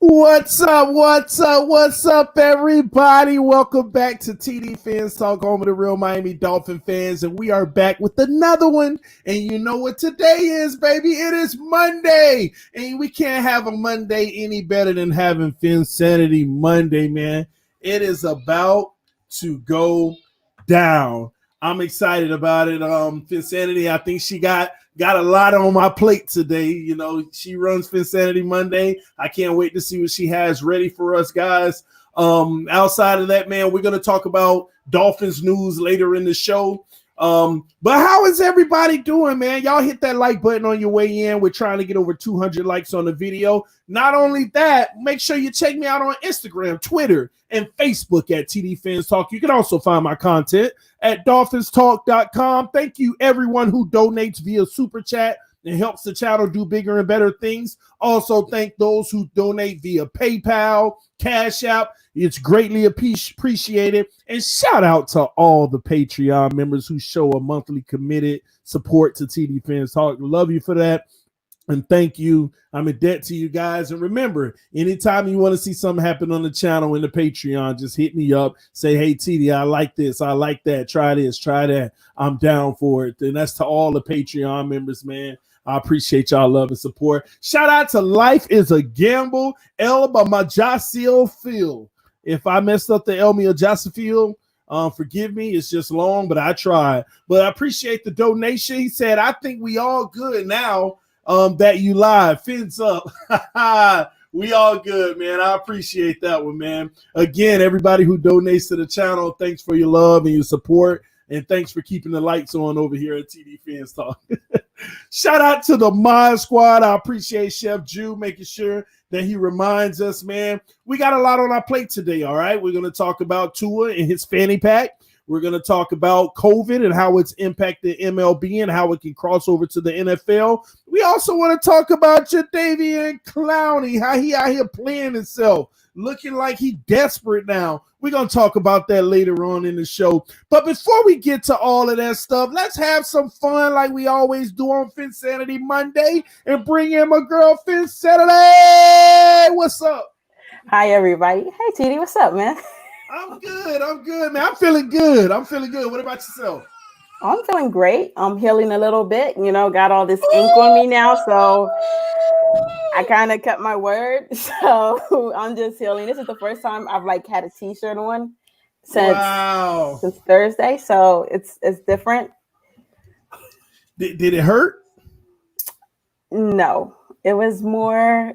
What's up? What's up, everybody? Welcome back to TDPHINSTALK, home of the real Miami Dolphin fans, and we are back with another one. And you know what today is, baby? It is Monday, and we can't have a Monday any better than having Phinsanity Monday, man. It is about to go down. I'm excited about it. Phinsanity, I think she got a lot on my plate today. You know, she runs Phinsanity Monday. I can't wait to see what she has ready for us, guys. Outside of that, man, we're going to talk about Dolphins news later in the show. But how is everybody doing, man? Y'all hit that like button on your way in. We're trying to get over 200 likes on the video. Not only that, make sure you check me out on Instagram, Twitter, and Facebook at TDPHINSTALK. You can also find my content at dolphinstalk.com. Thank you, everyone who donates via Super Chat and helps the channel do bigger and better things. Also, thank those who donate via PayPal, Cash App. It's greatly appreciated. And shout out to all the Patreon members who show a monthly committed support to TDPHINSTALK. Love you for that. And thank you. I'm in debt to you guys. And remember, anytime you want to see something happen on the channel in the Patreon, just hit me up. Say, hey, TD, I like this. I like that. Try this. Try that. I'm down for it. And that's to all the Patreon members, man. I appreciate y'all love and support. Shout out to Life is a Gamble, Elba Majasiel Phil. If I messed up the Elmi Majasiel, forgive me. It's just long, but I tried. But I appreciate the donation. He said, I think we all good now. That you live. Fins up. We all good, man. I appreciate that one, man. Again, everybody who donates to the channel, thanks for your love and your support. And thanks for keeping the lights on over here at TDPHINSTALK. Shout out to the Mod Squad. I appreciate Chef Jew making sure that he reminds us, man. We got a lot on our plate today, all right? We're going to talk about Tua and his fanny pack. We're going to talk about COVID and how it's impacted MLB and how it can cross over to the NFL. We also want to talk about Jadeveon Clowney, how he out here playing himself, looking like he desperate now. We're going to talk about that later on in the show. But before we get to all of that stuff, let's have some fun like we always do on Phinsanity Monday and bring in my girl, Phinsanity. What's up? Hi, everybody. Hey, TD. What's up, man? I'm good, man. I'm feeling good. What about yourself? I'm feeling great. I'm healing a little bit. You know, got all this ink on me now, so I kind of kept my word. So I'm just healing. This is the first time I've had a t-shirt on since Thursday, so it's different. Did it hurt? No. It was more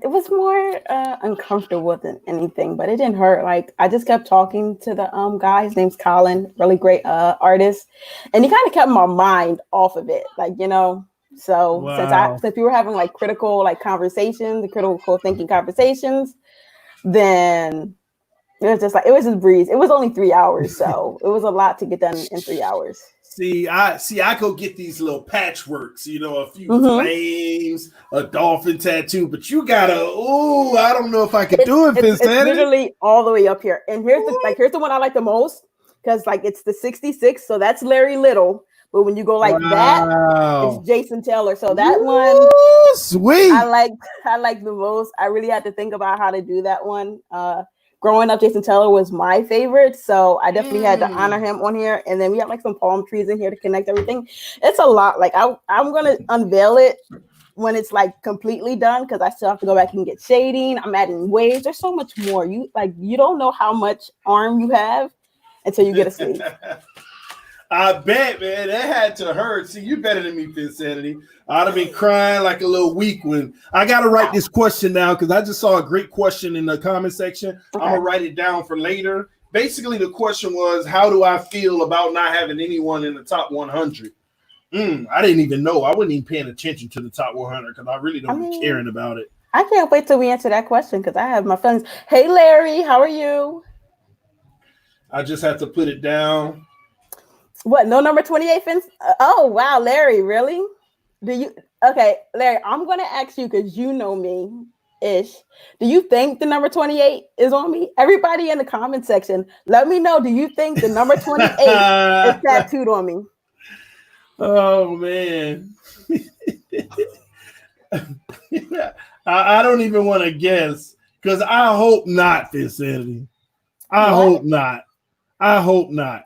uncomfortable than anything, but it didn't hurt. I just kept talking to the guy. His name's Colin, really great artist, and he kind of kept my mind off of it, So wow. since we were having critical conversations, the critical thinking conversations, then it was just breeze. It was only 3 hours, so it was a lot to get done in 3 hours. I go get these little patchworks, a few flames, a dolphin tattoo, but you gotta, I don't know if I can do it, It's literally all the way up here. And here's the one I like the most, because it's the 66, so that's Larry Little. But when you go that, it's Jason Taylor. So that one, sweet. I like the most. I really had to think about how to do that one. Growing up, Jason Taylor was my favorite, so I definitely had to honor him on here. And then we have some palm trees in here to connect everything. It's a lot. I'm gonna unveil it when it's completely done, because I still have to go back and get shading. I'm adding waves. There's so much more. You don't know how much arm you have until you get a sleeve. I bet, man, that had to hurt. See, you better than me, Phinsanity. I'd have been crying like a little weak when I got to write this question down, because I just saw a great question in the comment section. Okay. I'm going to write it down for later. Basically, the question was, how do I feel about not having anyone in the top 100? I didn't even know. I wasn't even paying attention to the top 100 because I really don't be caring about it. I can't wait till we answer that question, because I have my friends. Hey, Larry, how are you? I just have to put it down. What? No number 28, Fins? Oh, wow, Larry, really? Okay, Larry, I'm going to ask you, because you know me-ish. Do you think the number 28 is on me? Everybody in the comment section, let me know. Do you think the number 28 is tattooed on me? Oh, man. I don't even want to guess. Because I hope not, Phinsanity. I hope not. I hope not.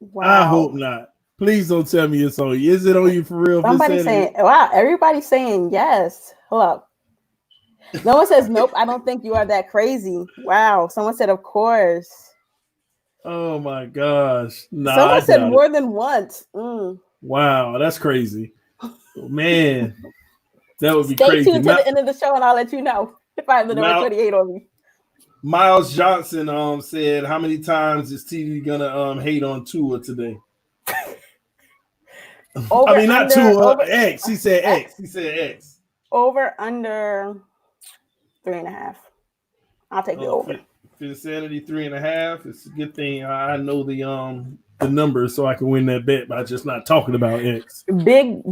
Wow. I hope not. Please don't tell me it's on you. Is it on you for real? Somebody's saying, wow, everybody's saying yes. Hold up. No one says, nope, I don't think you are that crazy. Wow. Someone said, of course. Oh my gosh. Nah, someone said more than once. Wow, that's crazy. Man, that would be Stay crazy. Stay tuned to the end of the show and I'll let you know if I have the number 28 on me. Miles Johnson said, how many times is TD gonna hate on Tua today? Over, I mean, not Tua, X. He said X. He said X. Over under 3.5. I'll take the over. Phinsanity 3.5. It's a good thing I know the number so I can win that bet by just not talking about X. Big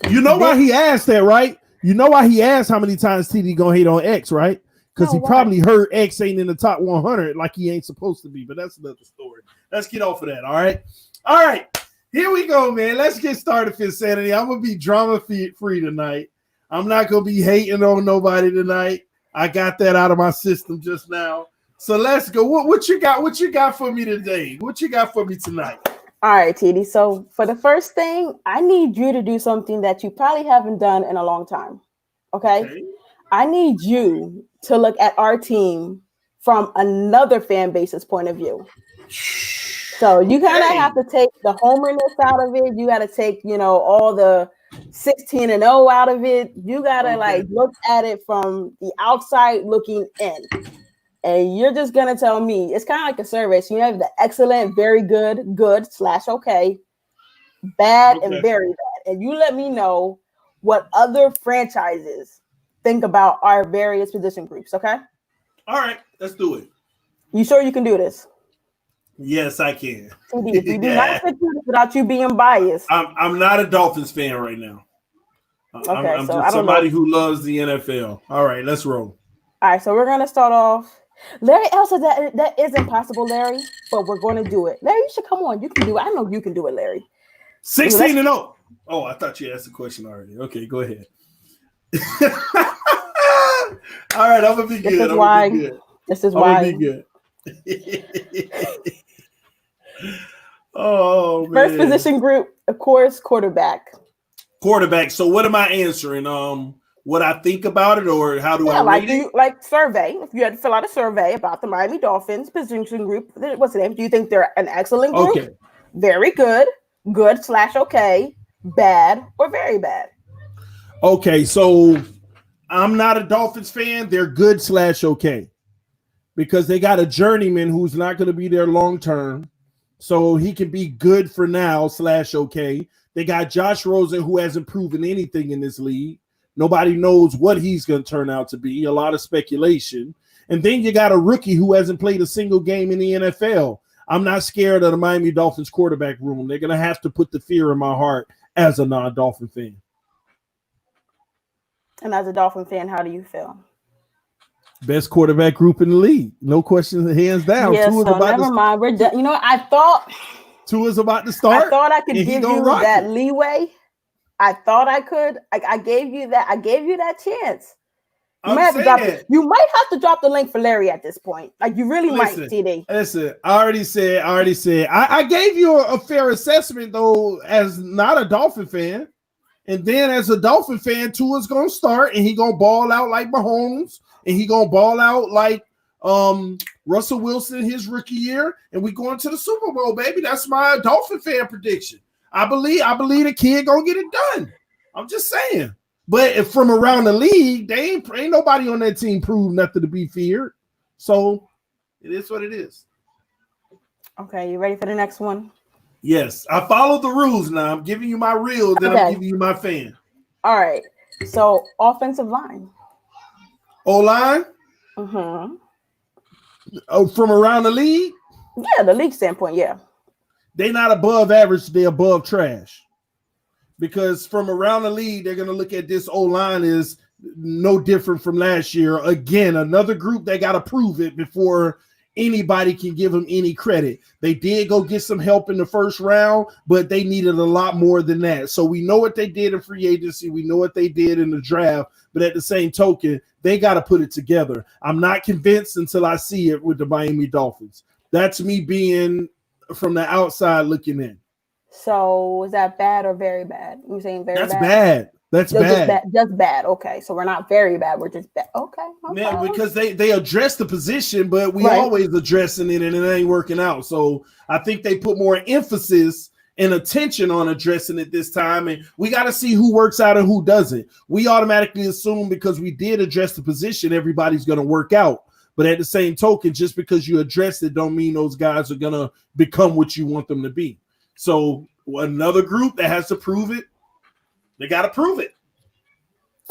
You know why he asked that, right? You know why he asked how many times TD gonna hate on X, right? Because he probably heard X ain't in the top 100 like he ain't supposed to be, but that's another story. Let's get off of that, all right? All right, here we go, man. Let's get started, Phinsanity. I'm going to be drama-free tonight. I'm not going to be hating on nobody tonight. I got that out of my system just now. So let's go. What you got? What you got for me today? What you got for me tonight? All right, TD. So for the first thing, I need you to do something that you probably haven't done in a long time, okay? I need you to look at our team from another fan base's point of view. So you kind of have to take the homerness out of it. You got to take, all the 16-0 out of it. You got to look at it from the outside looking in. And you're just going to tell me, it's kind of like a survey. So you have the excellent, very good, good/okay, bad, and very bad. And you let me know what other franchises think about our various position groups, okay? All right, let's do it. You sure you can do this? Yes, I can. If you do not do this without you being biased. I'm not a Dolphins fan right now. I'm so just somebody who loves the NFL. All right, let's roll. All right, so we're going to start off. Larry Elsa, that is impossible, Larry, but we're going to do it. Larry, you should come on. You can do it. I know you can do it, Larry. 16-0. Oh, I thought you asked the question already. Okay, go ahead. All right, I'm gonna be good. This is why. I'm gonna be good. Oh man. First position group, of course, quarterback. Quarterback. So what am I answering? What I think about it, or how do I rate it? Like survey. If you had to fill out a survey about the Miami Dolphins position group, what's the name? Do you think they're an excellent group? Okay. Very good, good/okay, bad, or very bad? Okay, so I'm not a Dolphins fan. They're good/okay because they got a journeyman who's not going to be there long term. So he can be good for now/okay. They got Josh Rosen, who hasn't proven anything in this league. Nobody knows what he's going to turn out to be. A lot of speculation. And then you got a rookie who hasn't played a single game in the NFL. I'm not scared of the Miami Dolphins quarterback room. They're going to have to put the fear in my heart as a non-Dolphin fan. And as a Dolphin fan, how do you feel? Best quarterback group in the league. No questions, hands down. Yeah, so never mind. We're done. I thought Tua's about to start. I thought I could give you that leeway. I thought I could. I gave you that. I gave you that chance. You might have to drop the link for Larry at this point. Like you really might, TD. Listen, I already said. I gave you a fair assessment though, as not a Dolphin fan. And then as a Dolphin fan, Tua's gonna start and he gonna ball out like Mahomes, and he gonna ball out like Russell Wilson his rookie year, and we going to the Super Bowl, baby. That's my Dolphin fan prediction. I believe the kid gonna get it done. I'm just saying. But if from around the league, they ain't nobody on that team proved nothing to be feared. So it is what it is. Okay, you ready for the next one? Yes, I followed the rules now. I'm giving you my real, then I'm giving you my fan. All right. So offensive line. O-line? Mm-hmm. Oh, from around the league? Yeah, the league standpoint, yeah. They're not above average, they're above trash. Because from around the league, they're going to look at this O-line is no different from last year. Again, another group that got to prove it before anybody can give them any credit. They did go get some help in the first round, but they needed a lot more than that. So we know what they did in free agency. We know what they did in the draft, but at the same token, they got to put it together. I'm not convinced until I see it with the Miami Dolphins. That's me being from the outside looking in. So is that bad or very bad? You saying very That's bad? bad. That's bad. Just bad. Okay, so we're not very bad. We're just bad. Okay. Man, because they address the position, but we always addressing it and it ain't working out. So I think they put more emphasis and attention on addressing it this time, and we got to see who works out and who doesn't. We automatically assume because we did address the position, everybody's going to work out. But at the same token, just because you address it don't mean those guys are going to become what you want them to be. So another group that has to prove it, they got to prove it.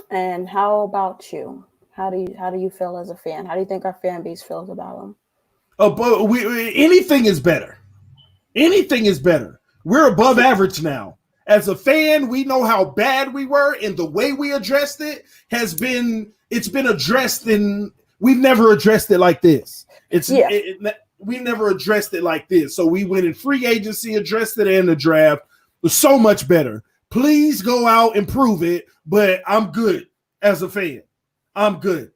And how about you? How do you feel as a fan? How do you think our fan base feels about them? Oh, but anything is better. Anything is better. We're above average now. As a fan, we know how bad we were, and the way we addressed it it's been addressed in. We've never addressed it like this. We never addressed it like this. So we went in free agency, addressed it in the draft. It was so much better. Please go out and prove it, but I'm good as a fan. I'm good.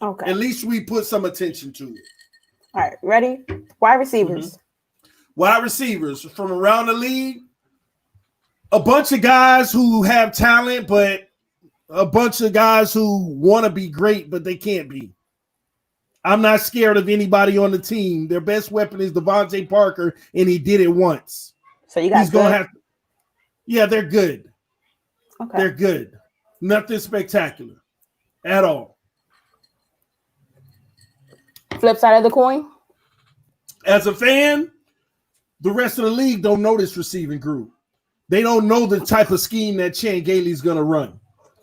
Okay. At least we put some attention to it. All right, ready? Wide receivers. Mm-hmm. Wide receivers from around the league. A bunch of guys who have talent, but a bunch of guys who want to be great, but they can't be. I'm not scared of anybody on the team. Their best weapon is Devontae Parker, and he did it once. So you guys going to have. Yeah, they're good. Okay. They're good. Nothing spectacular at all. Flip side of the coin. As a fan, the rest of the league don't know this receiving group. They don't know the type of scheme that Chan Gailey's going to run.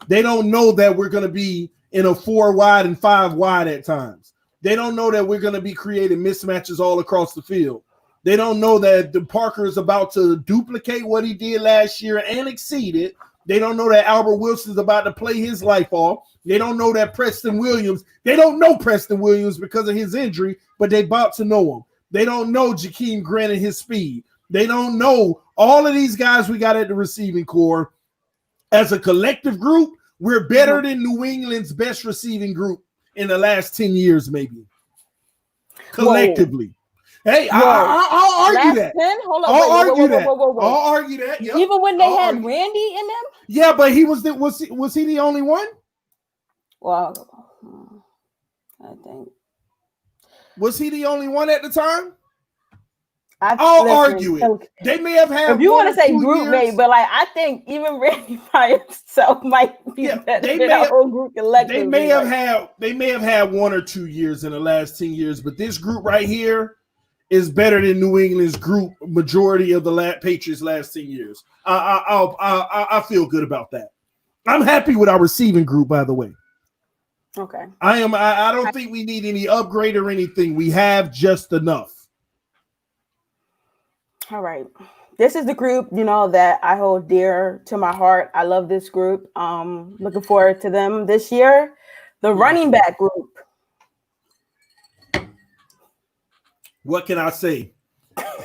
They don't know that we're going to be in a 4 wide and 5 wide at times. They don't know that we're going to be creating mismatches all across the field. They don't know that the Parker is about to duplicate what he did last year and exceed it. They don't know that Albert Wilson is about to play his life off. They don't know that Preston Williams. They don't know Preston Williams because of his injury, but they about to know him. They don't know Jakeem Grant and his speed. They don't know all of these guys we got at the receiving core. As a collective group, we're better than New England's best receiving group in the last 10 years, maybe. Collectively. Whoa. Hey, I'll argue that. I'll argue that. I'll argue that. Yep. Even when they had Randy in them? Yeah, but he was he the only one? Well, I think. Was he the only one at the time? I'll argue it. Okay. They may have had. If you want to say group mate, but like I think even Randy by himself might be better than our whole group collectively. They may have had 1 or 2 years in the last 10 years, but this group right here is better than New England's group majority of the Patriots last 10 years. I feel good about that. I'm happy with our receiving group, by the way. Okay. I don't think we need any upgrade or anything. We have just enough. All right. This is the group, that I hold dear to my heart. I love this group. Looking forward to them this year. The running back group. What can I say?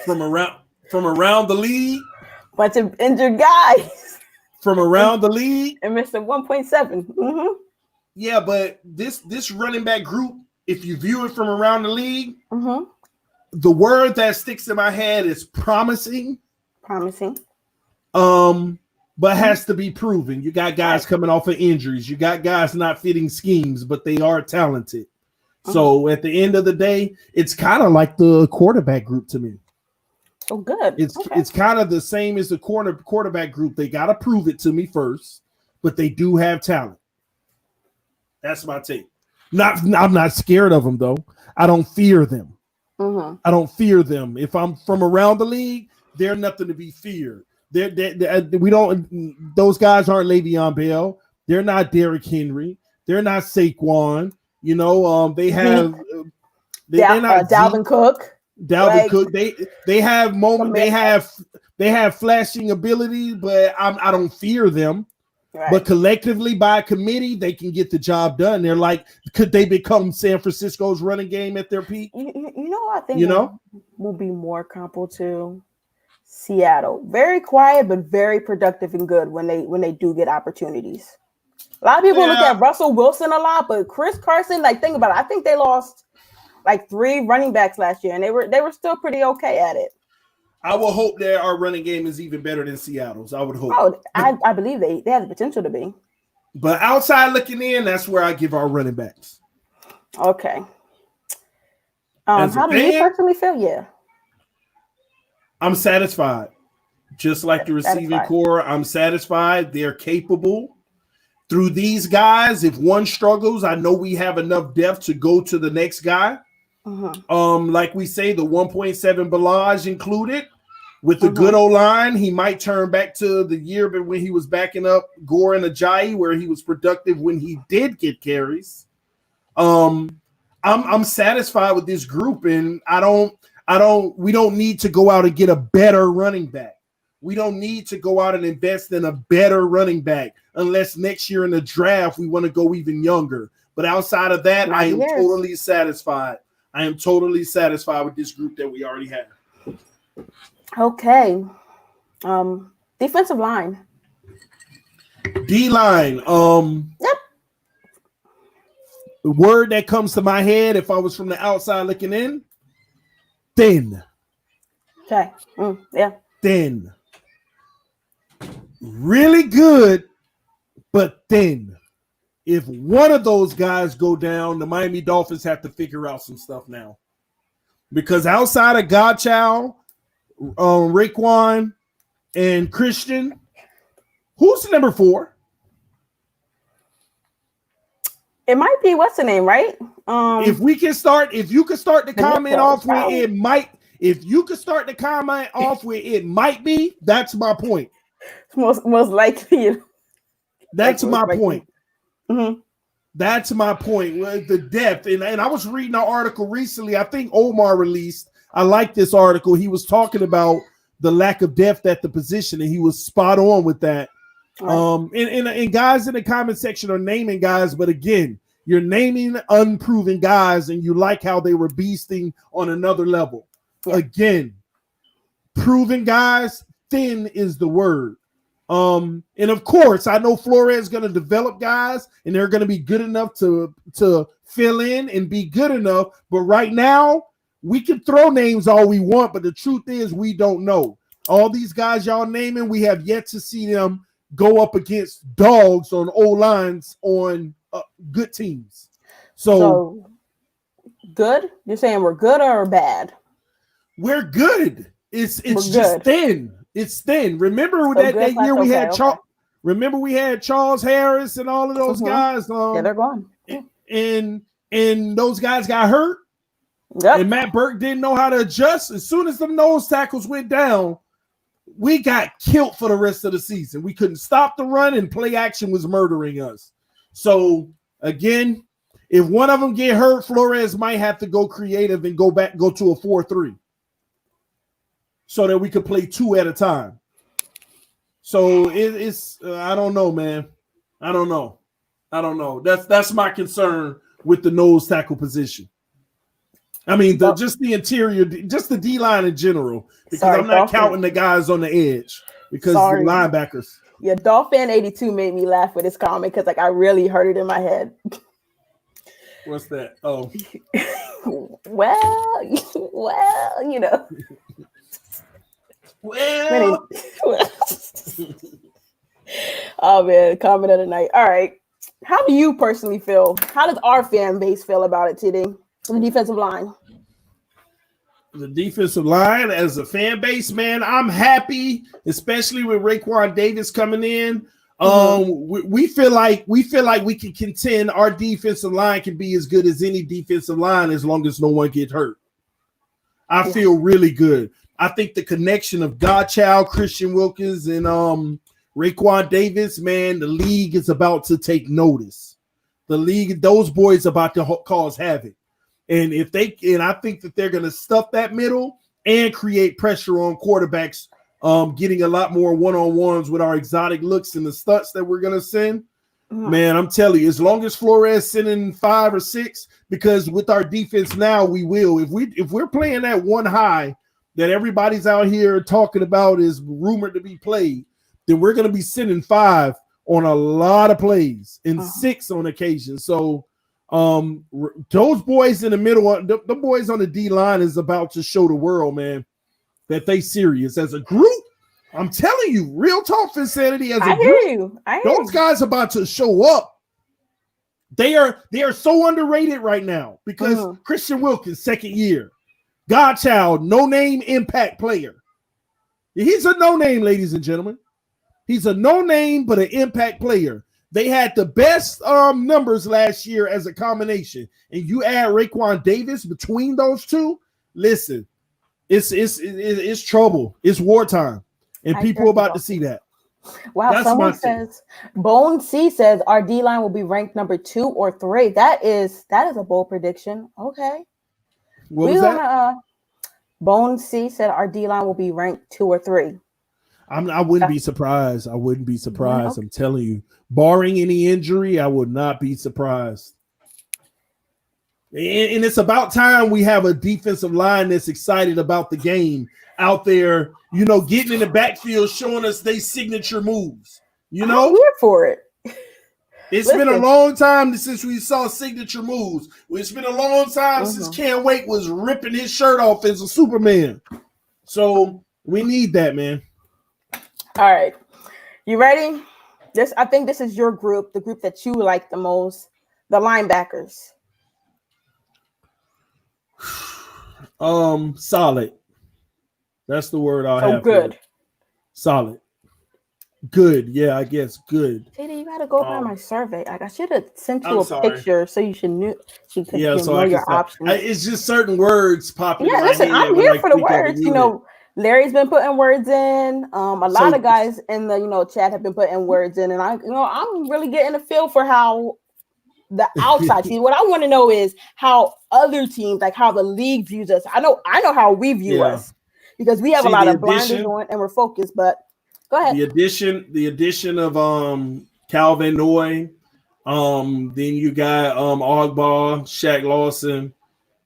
From around the league? Bunch of injured guys. From around the league? And Mr. 1.7. Mm-hmm. Yeah, but this running back group, if you view it from around the league, the word that sticks in my head is promising. Promising. But has to be proven. You got guys coming off of injuries. You got guys not fitting schemes, but they are talented. So at the end of the day, it's kind of like the quarterback group to me. Oh, good. It's kind of the same as the quarterback group. They got to prove it to me first, but they do have talent. That's my take. I'm not scared of them, though. I don't fear them. I don't fear them. If I'm from around the league, they're nothing to be feared. We don't. Those guys aren't Le'Veon Bell. They're not Derrick Henry. They're not Saquon. They have. They're not Dalvin Cook. Dalvin Cook. They have moment. They have flashing ability, but I don't fear them. Right. But collectively, by committee, they can get the job done. They're like, could they become San Francisco's running game at their peak? You know I think will be more comparable to Seattle. Very quiet, but very productive and good when they do get opportunities. A lot of people look at Russell Wilson a lot, but Chris Carson, like, think about it. I think they lost like 3 running backs last year, and they were still pretty okay at it. I will hope that our running game is even better than Seattle's. I would hope. Oh, I believe they have the potential to be. But outside looking in, that's where I give our running backs. Okay. How do you personally feel? Yeah. I'm satisfied. Just like the receiving core, I'm satisfied. They're capable. Through these guys, if one struggles, I know we have enough depth to go to the next guy. Like we say, the 1.7 Balaj included. With a good O-line, he might turn back to the year but when he was backing up Gore and Ajayi, where he was productive when he did get carries. I'm satisfied with this group, and we don't need to go out and get a better running back. We don't need to go out and invest in a better running back unless next year in the draft we want to go even younger. But outside of that, I am totally satisfied. I am totally satisfied with this group that we already have. Okay. Defensive line. D-line. Yep. The word that comes to my head if I was from the outside looking in, thin. Okay. Yeah. Thin. Really good, but thin. If one of those guys go down, the Miami Dolphins have to figure out some stuff now. Because outside of Godchow, Raekwon, and Christian, who's the number 4? It might be what's the name, right? If you could start the comment off where it might, if you could start the comment off where it might be, that's my point. Most likely. That's my point. That's my point. The depth, and I was reading an article recently. I think Omar released. I like this article. He was talking about the lack of depth at the position, and he was spot on with that. And guys in the comment section are naming guys, but again, you're naming unproven guys, and you like how they were beasting on another level. Again, proven guys, thin is the word. And of course, I know Flores is going to develop guys, and they're going to be good enough to fill in and be good enough. But right now, we can throw names all we want, but the truth is we don't know. All these guys y'all naming, we have yet to see them go up against dogs on O-lines on good teams. So good? You're saying we're good or bad? We're good. It's just thin. It's thin. Remember that year we had Remember we had Charles Harris and all of those guys. They're gone. And those guys got hurt. Yep. And Matt Burke didn't know how to adjust. As soon as the nose tackles went down, we got killed for the rest of the season. We couldn't stop the run, and play action was murdering us. So again, if one of them get hurt, Flores might have to go creative and go to a 4-3. So that we could play 2 at a time. So it's I don't know, man. I don't know. That's my concern with the nose tackle position. I mean, just the interior, just the D-line in general, because I'm not counting the guys on the edge because the linebackers. Yeah, Dolphin 82 made me laugh with his comment because I really heard it in my head. What's that? Oh. well, you know. Well. Oh man, comment of the night. All right. How do you personally feel? How does our fan base feel about it today? The defensive line. The defensive line as a fan base, man, I'm happy, especially with Raekwon Davis coming in. We feel like we can contend. Our defensive line can be as good as any defensive line as long as no one gets hurt. I feel really good. I think the connection of Godchow, Christian Wilkins, and Raekwon Davis, man, the league is about to take notice. The league, those boys about to cause havoc. And I think that they're going to stuff that middle and create pressure on quarterbacks, getting a lot more one-on-ones with our exotic looks and the stunts that we're going to send. Man, I'm telling you, as long as Flores sending 5 or 6, because with our defense now, we will. If we're playing that one high that everybody's out here talking about is rumored to be played, then we're going to be sending 5 on a lot of plays and 6 on occasion. So those boys in the middle, the boys on the D line is about to show the world, man, that they serious as a group. I'm telling you, real talk, Phinsanity, as a group, those guys about to show up. They are so underrated right now because Christian Wilkins, second year, Godchild, no-name impact player. He's a no-name, ladies and gentlemen. He's a no-name, but an impact player. They had the best numbers last year as a combination, and you add Raekwon Davis between those two. Listen, it's trouble. It's wartime. And people about to see that. Wow, that's someone says, Bone C says our D-line will be ranked number 2 or 3. That is a bold prediction. Okay. What was that? Bone C said our D-line will be ranked 2 or 3. I wouldn't be surprised. I wouldn't be surprised. Okay. I'm telling you. Barring any injury, I would not be surprised. And it's about time we have a defensive line that's excited about the game out there, getting in the backfield, showing us their signature moves. I'm here for it. It's been a long time since we saw signature moves. It's been a long time since Can't Wait was ripping his shirt off as a Superman. So we need that, man. All right. You ready? I think this is your group, the group that you like the most, the linebackers. Solid. That's the word I'll have. Good. Solid. Good. Yeah, I guess good. TD, you gotta go by my survey. I should have sent you picture so you should know your options. It's just certain words popping. Yeah, listen, I'm here for the words. Larry's been putting words in. A lot of guys in the chat have been putting words in, and I'm really getting a feel for how the outside team. What I want to know is how other teams, like how the league views us. I know how we view us because we have a lot of blinders on and we're focused. But go ahead. The addition of Calvin Noy, then you got Ogba, Shaq Lawson.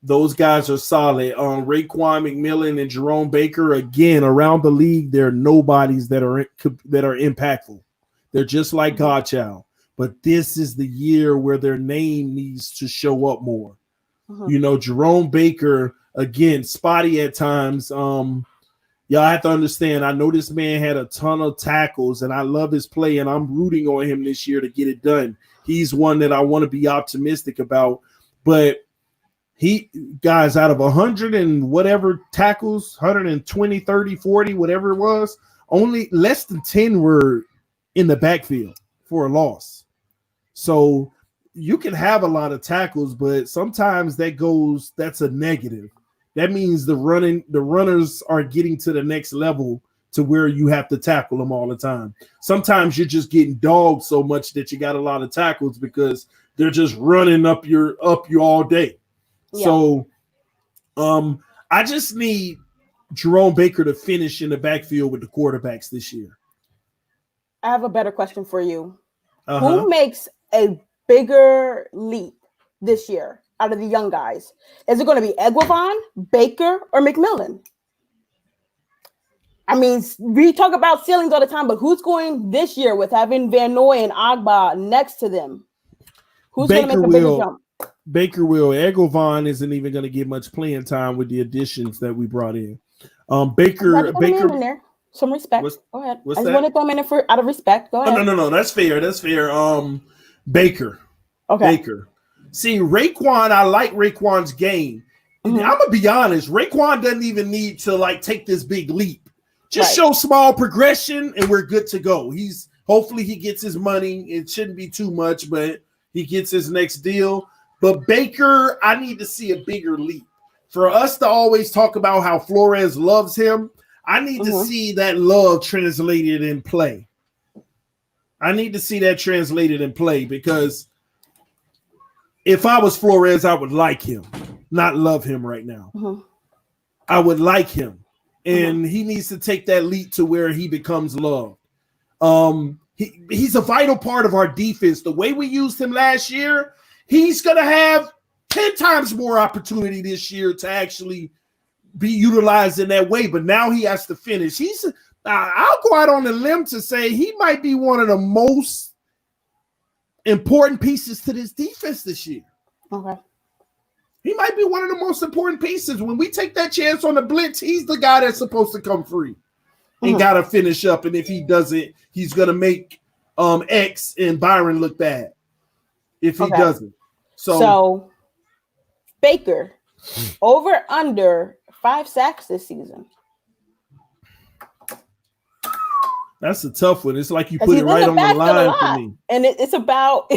Those guys are solid. Raekwon McMillan and Jerome Baker, again, around the league, there are nobodies that are impactful. They're just like Godchild. But this is the year where their name needs to show up more. Jerome Baker, again, spotty at times. Y'all have to understand, I know this man had a ton of tackles, and I love his play, and I'm rooting on him this year to get it done. He's one that I want to be optimistic about. But guys, out of 100 and whatever tackles, 120, 30, 40, whatever it was, only less than 10 were in the backfield for a loss. So you can have a lot of tackles, but sometimes that's a negative. That means the runners are getting to the next level to where you have to tackle them all the time. Sometimes you're just getting dogged so much that you got a lot of tackles because they're just running up you all day. Yeah. So I just need Jerome Baker to finish in the backfield with the quarterbacks this year. I have a better question for you. Who makes a bigger leap this year out of the young guys? Is it going to be Egwavon, Baker, or McMillan? I mean, we talk about ceilings all the time, but who's going this year with having Van Noy and Ogba next to them? Who's going to make a bigger jump? Baker will. Egwavon isn't even going to get much playing time with the additions that we brought in. Baker in there. Some respect. Go ahead. I just want to throw him in there out of respect. Go ahead. No. That's fair. Baker. Okay. Baker. See, Raekwon, I like Raekwon's game. I'm gonna be honest. Raekwon doesn't even need to take this big leap. Just show small progression, and we're good to go. Hopefully he gets his money. It shouldn't be too much, but he gets his next deal. But Baker, I need to see a bigger leap. For us to always talk about how Flores loves him, I need to see that love translated in play. Because if I was Flores, I would like him, not love him right now. I would like him. And he needs to take that leap to where he becomes loved. he's a vital part of our defense. The way we used him last year, he's going to have 10 times more opportunity this year to actually be utilized in that way. But now he has to finish. I'll go out on a limb to say he might be one of the most important pieces to this defense this year. Okay. He might be one of the most important pieces. When we take that chance on the blitz, he's the guy that's supposed to come free and got to finish up. And if he doesn't, he's going to make X and Byron look bad if he doesn't. So Baker, over under 5 sacks this season. That's a tough one. It's like you put it right on the line for me. And it's about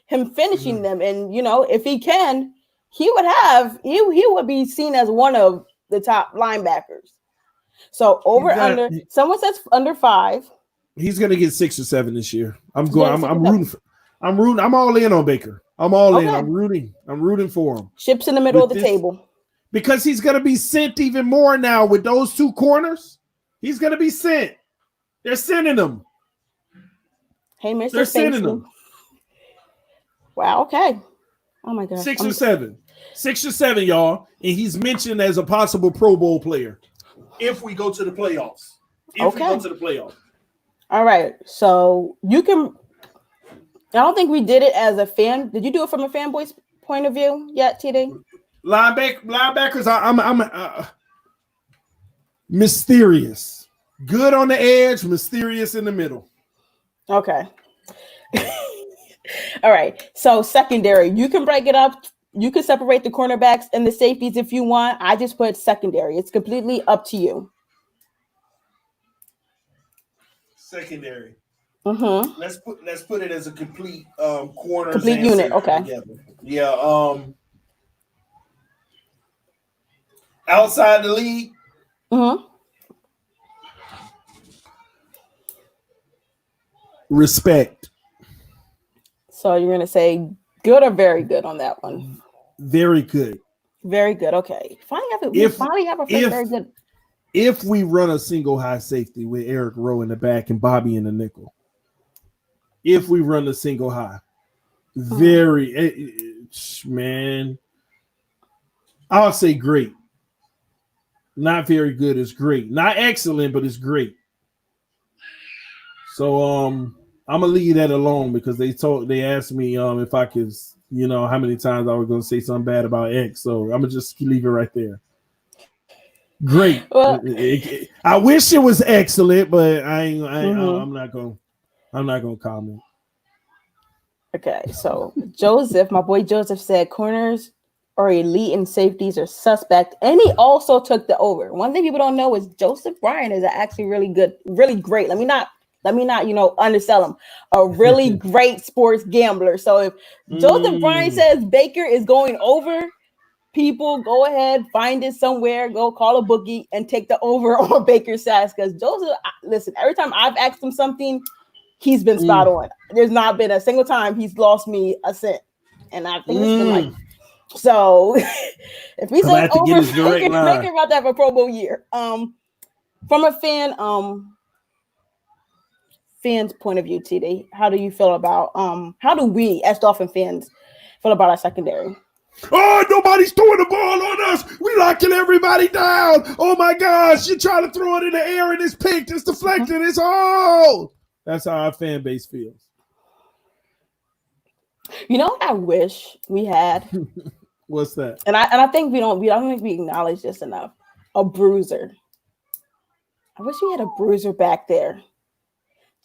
him finishing them. And if he can, he would be seen as one of the top linebackers. So under someone says under 5. He's gonna get 6 or 7 this year. I'm rooting. I'm all in on Baker. I'm all in. I'm rooting for him. Chips in the middle of the table. Because he's gonna be sent even more now with those 2 corners. He's going to be sent. They're sending him. Hey, Mr. They're sending him. Wow, okay. Oh, my God. 6 or 7. 6 or 7, y'all. And he's mentioned as a possible Pro Bowl player if we go to the playoffs. All right. So you can – I don't think we did it as a fan. Did you do it from a fanboy's point of view yet, TD? Linebackers, I'm mysterious. Good on the edge, mysterious in the middle. Okay. All right. So secondary, you can break it up. You can separate the cornerbacks and the safeties if you want. I just put secondary. It's completely up to you. Secondary. Mm-hmm. Let's put it as a complete corner. Complete unit. Okay. Together. Yeah. Outside the league. Mm-hmm. Respect. So you're gonna say good or very good on that one? Very good. Very good. Okay. Finally have a very good. If we run a single high safety with Eric Rowe in the back and Bobby in the nickel, if we run a single high, man, I'll say great. Not very good is great. Not excellent, but it's great. So I'm gonna leave that alone because they asked me if I could, how many times I was gonna say something bad about X. So I'm gonna just leave it right there. Great. Well, I wish it was excellent, but I'm not gonna comment. Okay, so Joseph, my boy Joseph said corners are elite and safeties are suspect, and he also took the over. One thing people don't know is Joseph Bryan is actually really good, really great. Let me not undersell him. A really great sports gambler. So if Joseph Bryan says Baker is going over, people go ahead, find it somewhere, go call a bookie and take the over on Baker's stats. Because Joseph, listen, every time I've asked him something, he's been spot on. There's not been a single time he's lost me a cent. And I think it's been like, so if he's like over, Baker about to have a Pro Bowl year. From a fan's point of view, TD, how do you feel about how do we as Dolphin fans feel about our secondary? Oh, nobody's throwing the ball on us. We locking everybody down. Oh my gosh, you're trying to throw it in the air and it's picked, it's deflected, it's all. That's how our fan base feels. You know what I wish we had? What's that? And I think I don't think we acknowledge this enough. A bruiser. I wish we had a bruiser back there.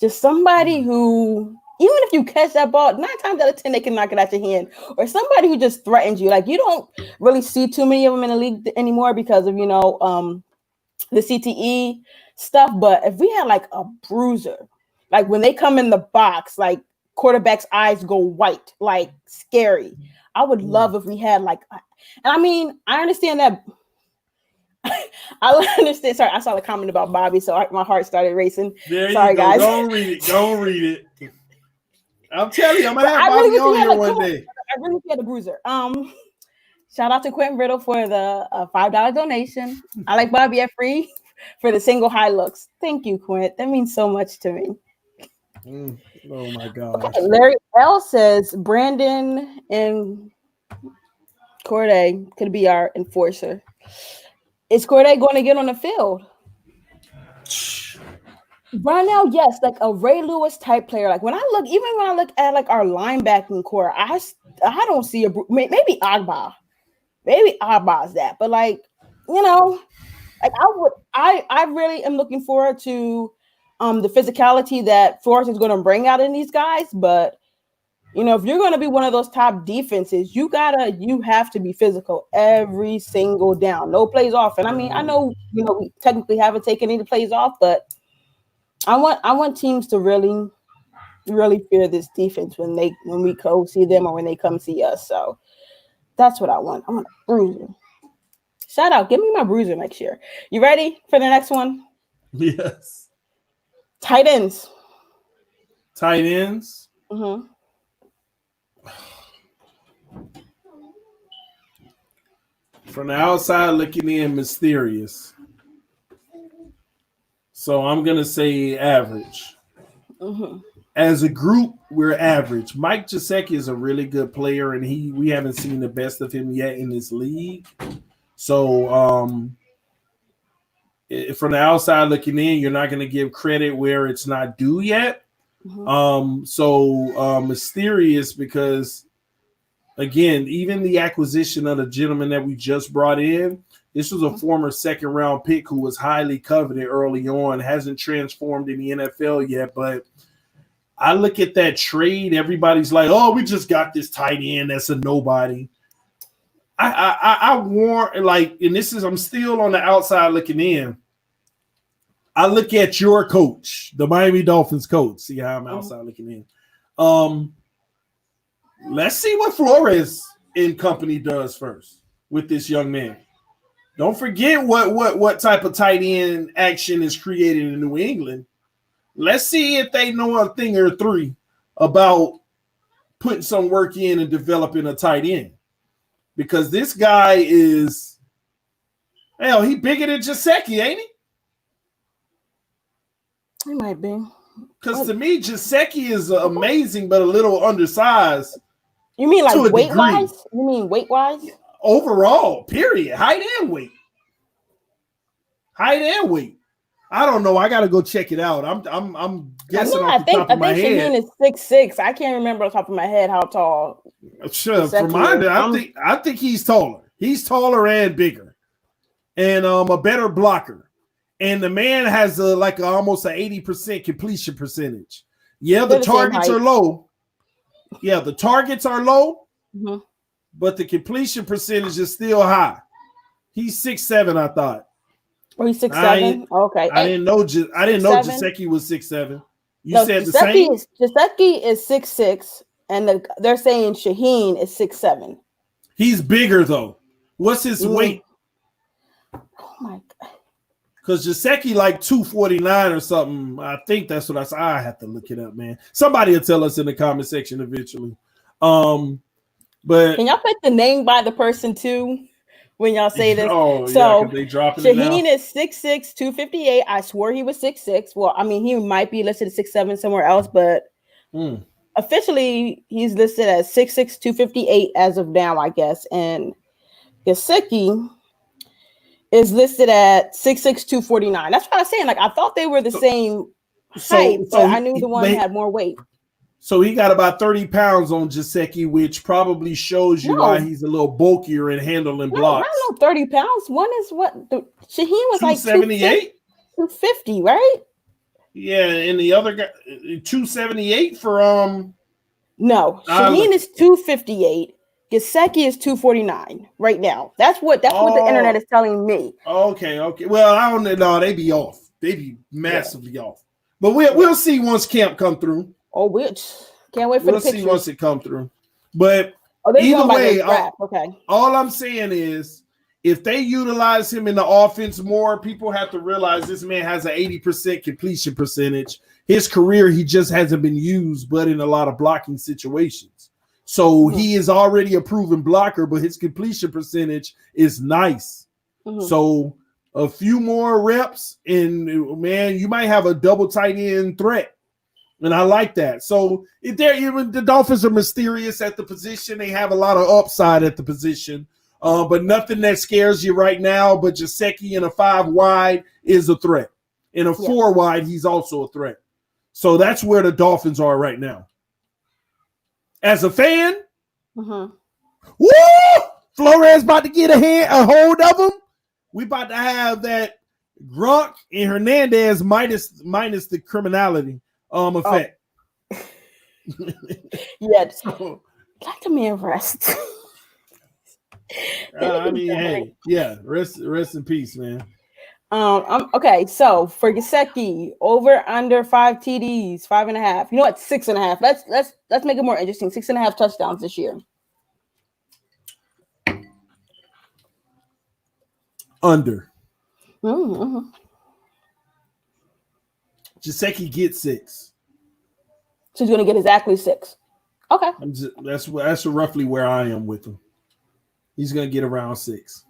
Just somebody who, even if you catch that ball, 9 times out of 10, they can knock it out your hand. Or somebody who just threatens you. Like, you don't really see too many of them in the league anymore because of, the CTE stuff. But if we had like a bruiser, like when they come in the box, like quarterback's eyes go white, like scary. I would love if we had like, and I mean, I understand that. I understand. Sorry, I saw the comment about Bobby, so my heart started racing. Sorry, guys. Don't read it. I'm telling you, I'm gonna have Bobby on here one day. I really had a bruiser. Shout out to Quentin Riddle for the $5 donation. I like Bobby Free for the single high looks. Thank you, Quint. That means so much to me. Oh my gosh. Okay, Larry L says Brandon and Corday could be our enforcer. Is Corday going to get on the field? Right now, yes, like a Ray Lewis type player. Like when I look at like our linebacking core, I don't see maybe Agba. Maybe Agba's that. But like, like I really am looking forward to the physicality that Flores is going to bring out in these guys. But if you're going to be one of those top defenses, you have to be physical every single down. No plays off. And I mean, I know, we technically haven't taken any plays off, but I want teams to really, really fear this defense when we go see them or when they come see us. So that's what I want. I want a bruiser. Shout out. Give me my bruiser next year. You ready for the next one? Yes. Tight ends. Tight ends? Mm-hmm. From the outside looking in, mysterious. So I'm going to say average. Mm-hmm. As a group, we're average. Mike Gesicki is a really good player, and we haven't seen the best of him yet in this league. So from the outside looking in, you're not going to give credit where it's not due yet. Mm-hmm. Mysterious because, again, even the acquisition of the gentleman that we just brought in, this was a former second-round pick who was highly coveted early on, hasn't transformed in the NFL yet, but I look at that trade, everybody's like, oh, we just got this tight end that's a nobody. I warn, like, and I'm still on the outside looking in. I look at your coach, the Miami Dolphins coach. See how I'm outside looking in. Let's see what Flores and company does first with this young man. Don't forget what type of tight end action is created in New England. Let's see if they know a thing or three about putting some work in and developing a tight end. Because this guy is, he bigger than Gesicki, ain't he? He might be. Because to me, Gesicki is amazing, but a little undersized. You mean like weight-wise? You mean weight-wise? Overall, period. Height and weight. I don't know. I got to go check it out. I'm guessing off the top of my head. I think Shaheen is 6'6". I can't remember off the top of my head how tall. Sure, for mine, I think he's taller. He's taller and bigger, and a better blocker. And the man has almost an 80% completion percentage. Yeah, the targets are low. Yeah, the targets are low, but the completion percentage is still high. He's 6'7", I thought. Oh, he's 6'7"? Okay. I didn't know Gesicki was 6'7". You said the same? Gesicki is 6'6", and they're saying Shaheen is 6'7". He's bigger, though. What's his weight? Oh, my God. Because Gesicki 249 or something. I think that's what I said. I have to look it up, man. Somebody will tell us in the comment section eventually. But can y'all put the name by the person, too? When y'all say this. Oh, so yeah, they dropping it now. Shaheen is 6'6", 258. I swore he was 6'6". Well, I mean, he might be listed at 6'7" somewhere else, but officially he's listed as 6'6", 258 as of now, I guess. And Gesicki is listed at 6'6", 249. That's what I was saying. I thought they were the same height, but I knew the one had more weight. So he got about 30 pounds on Gesicki, which probably shows you why he's a little bulkier and handling blocks. I don't know 30 pounds. One is what? Shaheen was 278? 250, right? Yeah, and the other guy, 278 for No, Shaheen is 258. Gesicki is 249 right now. That's what the internet is telling me. Okay. Well, I don't know. They be off. They be massively off. But we'll see once camp come through. Oh, can't wait for the pictures. See once it come through. But either way, all I'm saying is if they utilize him in the offense more, people have to realize this man has an 80% completion percentage. His career, he just hasn't been used, but in a lot of blocking situations. So he is already a proven blocker, but his completion percentage is nice. So a few more reps, and man, you might have a double tight end threat. And I like that. So the Dolphins are mysterious at the position. They have a lot of upside at the position, but nothing that scares you right now. But Gesicki in a 5 wide is a threat. In a 4 wide, he's also a threat. So that's where the Dolphins are right now. As a fan, woo! Flores about to get a hold of him. We about to have that Gronk and Hernandez minus the criminality effect. So, let the man rest. I mean, hey, yeah, rest in peace, man. Okay, so for Gesicki, over under 5 TDs, 5.5. You know what? 6.5. Let's make it more interesting. 6.5 touchdowns this year. Under. Gesicki gets 6. So he's going to get exactly 6. Okay. That's roughly where I am with him. He's going to get around 6.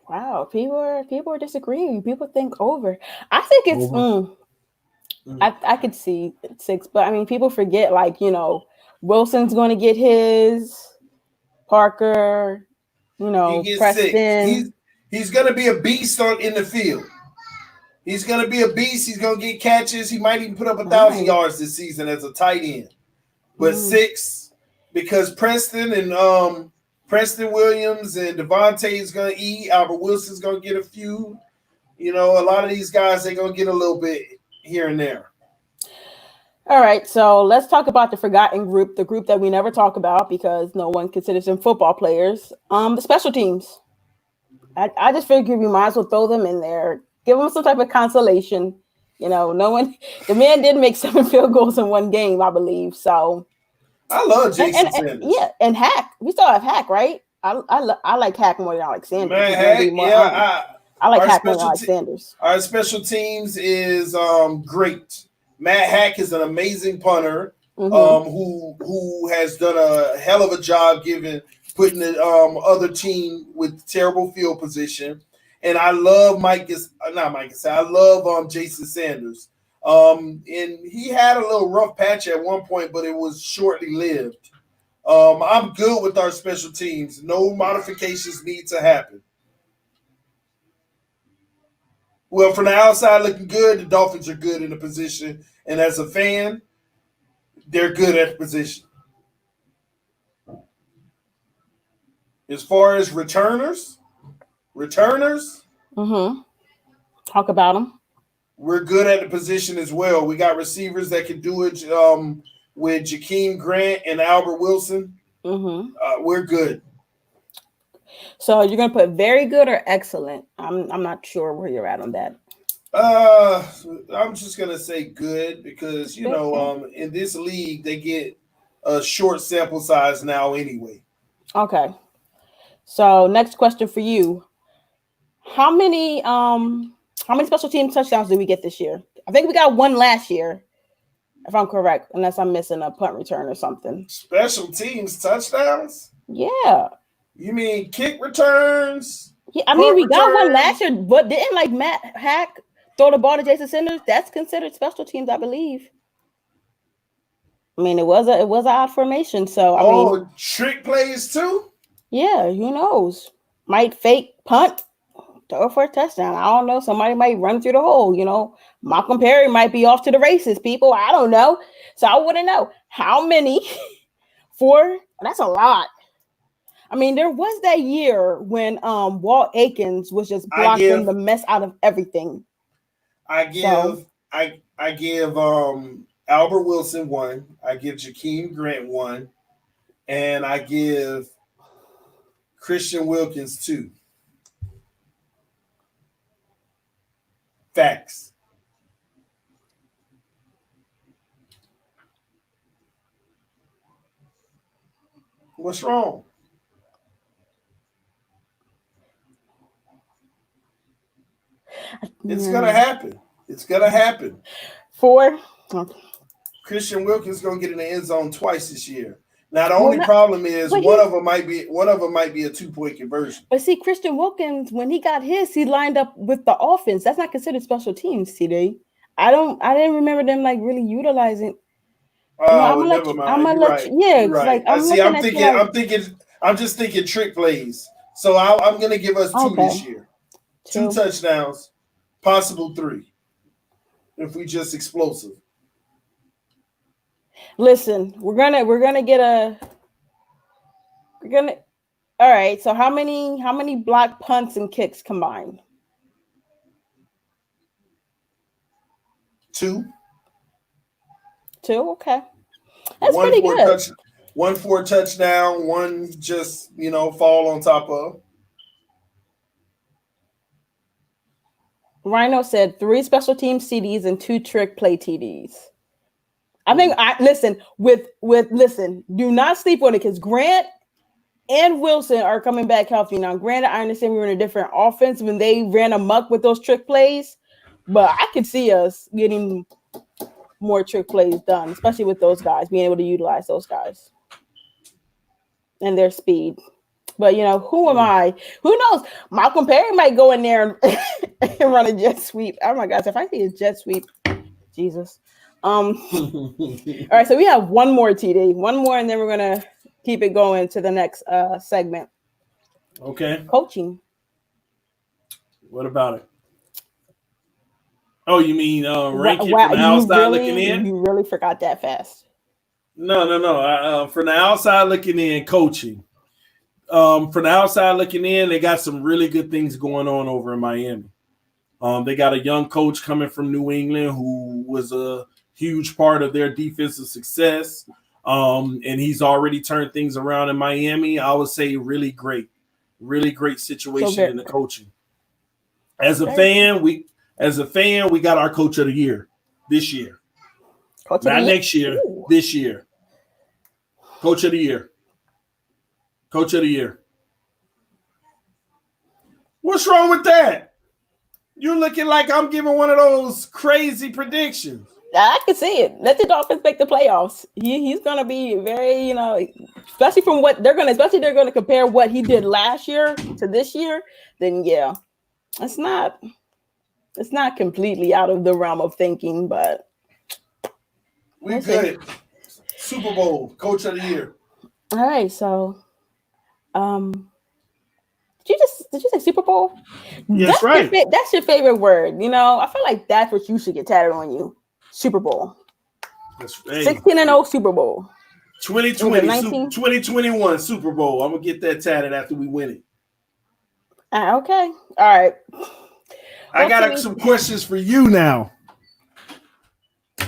Wow, people are disagreeing. People think over. I think it's I could see 6, but I mean, people forget, like, you know, Wilson's going to get his, Parker, you know, Preston. 6. He's going to be a beast in the field. He's going to be a beast. He's going to get catches. He might even put up 1,000 yards this season as a tight end. But 6, because Preston Williams and Devontae is going to eat. Albert Wilson's going to get a few. You know, a lot of these guys, they're going to get a little bit here and there. All right, so let's talk about the forgotten group, the group that we never talk about because no one considers them football players. The special teams. I just figured we might as well throw them in there. Give them some type of consolation. You know, the man did make 7 field goals in one game, I believe. So I love Jason Sanders. Yeah, and Hack. We still have Hack, right? I like Hack more than Alexander. Man, Hack, I like Hack more than Alexander's. Our special teams is great. Matt Hack is an amazing punter who has done a hell of a job putting the other team with terrible field position. And I love I love Jason Sanders. And he had a little rough patch at one point, but it was shortly lived. I'm good with our special teams. No modifications need to happen. Well, from the outside looking good, the Dolphins are good in the position. And as a fan, they're good at the position. As far as returners, talk about them. We're good at the position as well. We got receivers that can do it with Jakeem Grant and Albert Wilson. We're good. So you're going to put very good or excellent? I'm not sure where you're at on that. I'm just going to say good because, you know, in this league, they get a short sample size now anyway. Okay. So next question for you. How many special team touchdowns did we get this year? I think we got 1 last year, if I'm correct, unless I'm missing a punt return or something. Special teams touchdowns? Yeah. You mean kick returns? Yeah, I mean, we got 1 last year, but didn't like Matt Hack throw the ball to Jason Sanders? That's considered special teams, I believe. I mean, it was an odd formation, so I mean, trick plays too? Yeah, who knows? Might fake punt, throw for a touchdown. I don't know. Somebody might run through the hole. You know, Malcolm Perry might be off to the races. People, I don't know. So I want to know how many. 4. That's a lot. I mean, there was that year when Walt Aikens was just blocking the mess out of everything. I give Albert Wilson 1. I give Jakeem Grant 1, and I give Christian Wilkins 2. Facts. What's wrong? It's gonna happen. It's gonna happen. 4. Christian Wilkins gonna get in the end zone twice this year. Now the only problem is one of them might be a 2-point conversion. But see, Christian Wilkins, when he got his, he lined up with the offense. That's not considered special teams, TD. I didn't remember them like really utilizing. Oh, never mind. I'm gonna You're let right. you. Yeah, You're it's right. like I'm See, looking at you like, I'm just thinking trick plays. So I'm going to give us 2 this year. 2 touchdowns, possible 3. If we just explosive. Listen, we're gonna get all right. So how many block punts and kicks combined? 2. 2, okay. That's pretty good. 1 for a touchdown, 1 just, fall on top of. Rhino said 3 special team CDs and 2 trick play TDs. I think listen, do not sleep on it because Grant and Wilson are coming back healthy. Now, granted, I understand we were in a different offense when they ran amok with those trick plays, but I could see us getting more trick plays done, especially with those guys, being able to utilize those guys and their speed. But who am I? Who knows? Malcolm Perry might go in there and run a jet sweep. Oh my gosh, if I see a jet sweep, Jesus. All right, so we have one more TD, one more, and then we're gonna keep it going to the next segment. Okay. Coaching. What about it? Oh, you mean ranking from the outside looking in? You really forgot that fast. No. From the outside looking in, coaching. From the outside looking in, they got some really good things going on over in Miami. They got a young coach coming from New England who was a huge part of their defensive success. And he's already turned things around in Miami. I would say really great situation in the coaching. As a fan, we got our coach of the year this year. Not next year, this year. Coach of the year. Coach of the year. What's wrong with that? You're looking like I'm giving one of those crazy predictions. I can see it. Let the Dolphins make the playoffs. He's going to be very, especially from what they're going to compare what he did last year to this year. Then yeah, it's not completely out of the realm of thinking, but we're good. Super Bowl, coach of the year. All right, so did you say Super Bowl? Yes, that's right. That's your favorite word. I feel like that's what you should get tatted on you. Super Bowl. That's 16-0 Super Bowl. 2021 Super Bowl. I'm gonna get that tatted after we win it. Okay. All right. I got some questions for you now.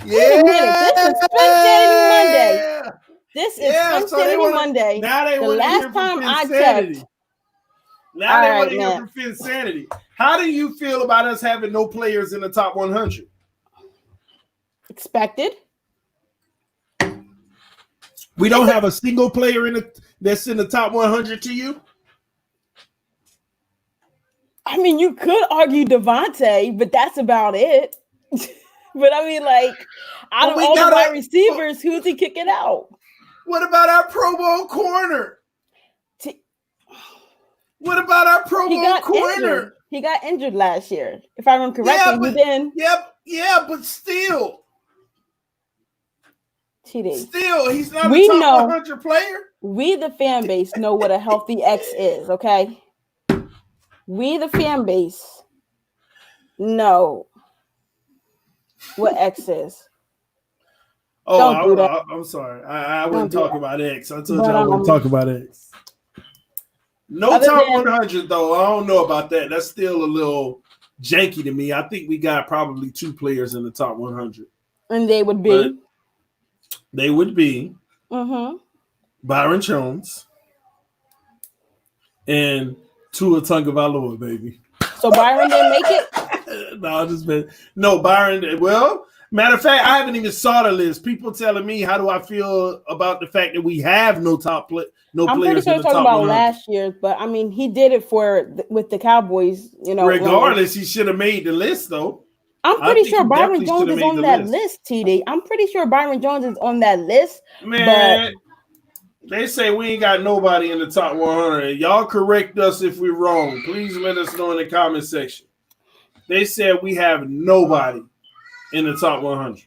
Yeah. This is Phinsanity Monday. This is Phinsanity Monday. Now they want to hear from Phinsanity. Now they want to hear from Phinsanity. How do you feel about us having no players in the top 100? Expected. We don't have a single player that's in the top 100 to you? I mean, you could argue Devontae, but that's about it. But I mean, out of all the wide receivers, who's he kicking out? What about our Pro Bowl corner? What about our Pro Bowl corner? He got injured last year, if I remember correctly. Yeah, but still. TD. Still, he's not a top 100 player. We, the fan base, know what a healthy X is, okay? We, the fan base, know what X is. Oh, I'm sorry. I wouldn't talk about X. I told you I wouldn't talk about X. No top 100, though. I don't know about that. That's still a little janky to me. I think we got probably 2 players in the top 100. And they would be? They would be Byron Jones and Tua Tagovailoa, baby. So Byron didn't make it? No, Byron. Well, matter of fact, I haven't even saw the list. People telling me, how do I feel about the fact that we have no players in the top 100? I'm pretty sure talking about last year, but I mean, he did it with the Cowboys. Regardless, he should have made the list, though. I'm pretty sure Byron Jones is on that list, TD. I'm pretty sure Byron Jones is on that list. Man, they say we ain't got nobody in the top 100. Y'all correct us if we're wrong. Please let us know in the comment section. They said we have nobody in the top 100.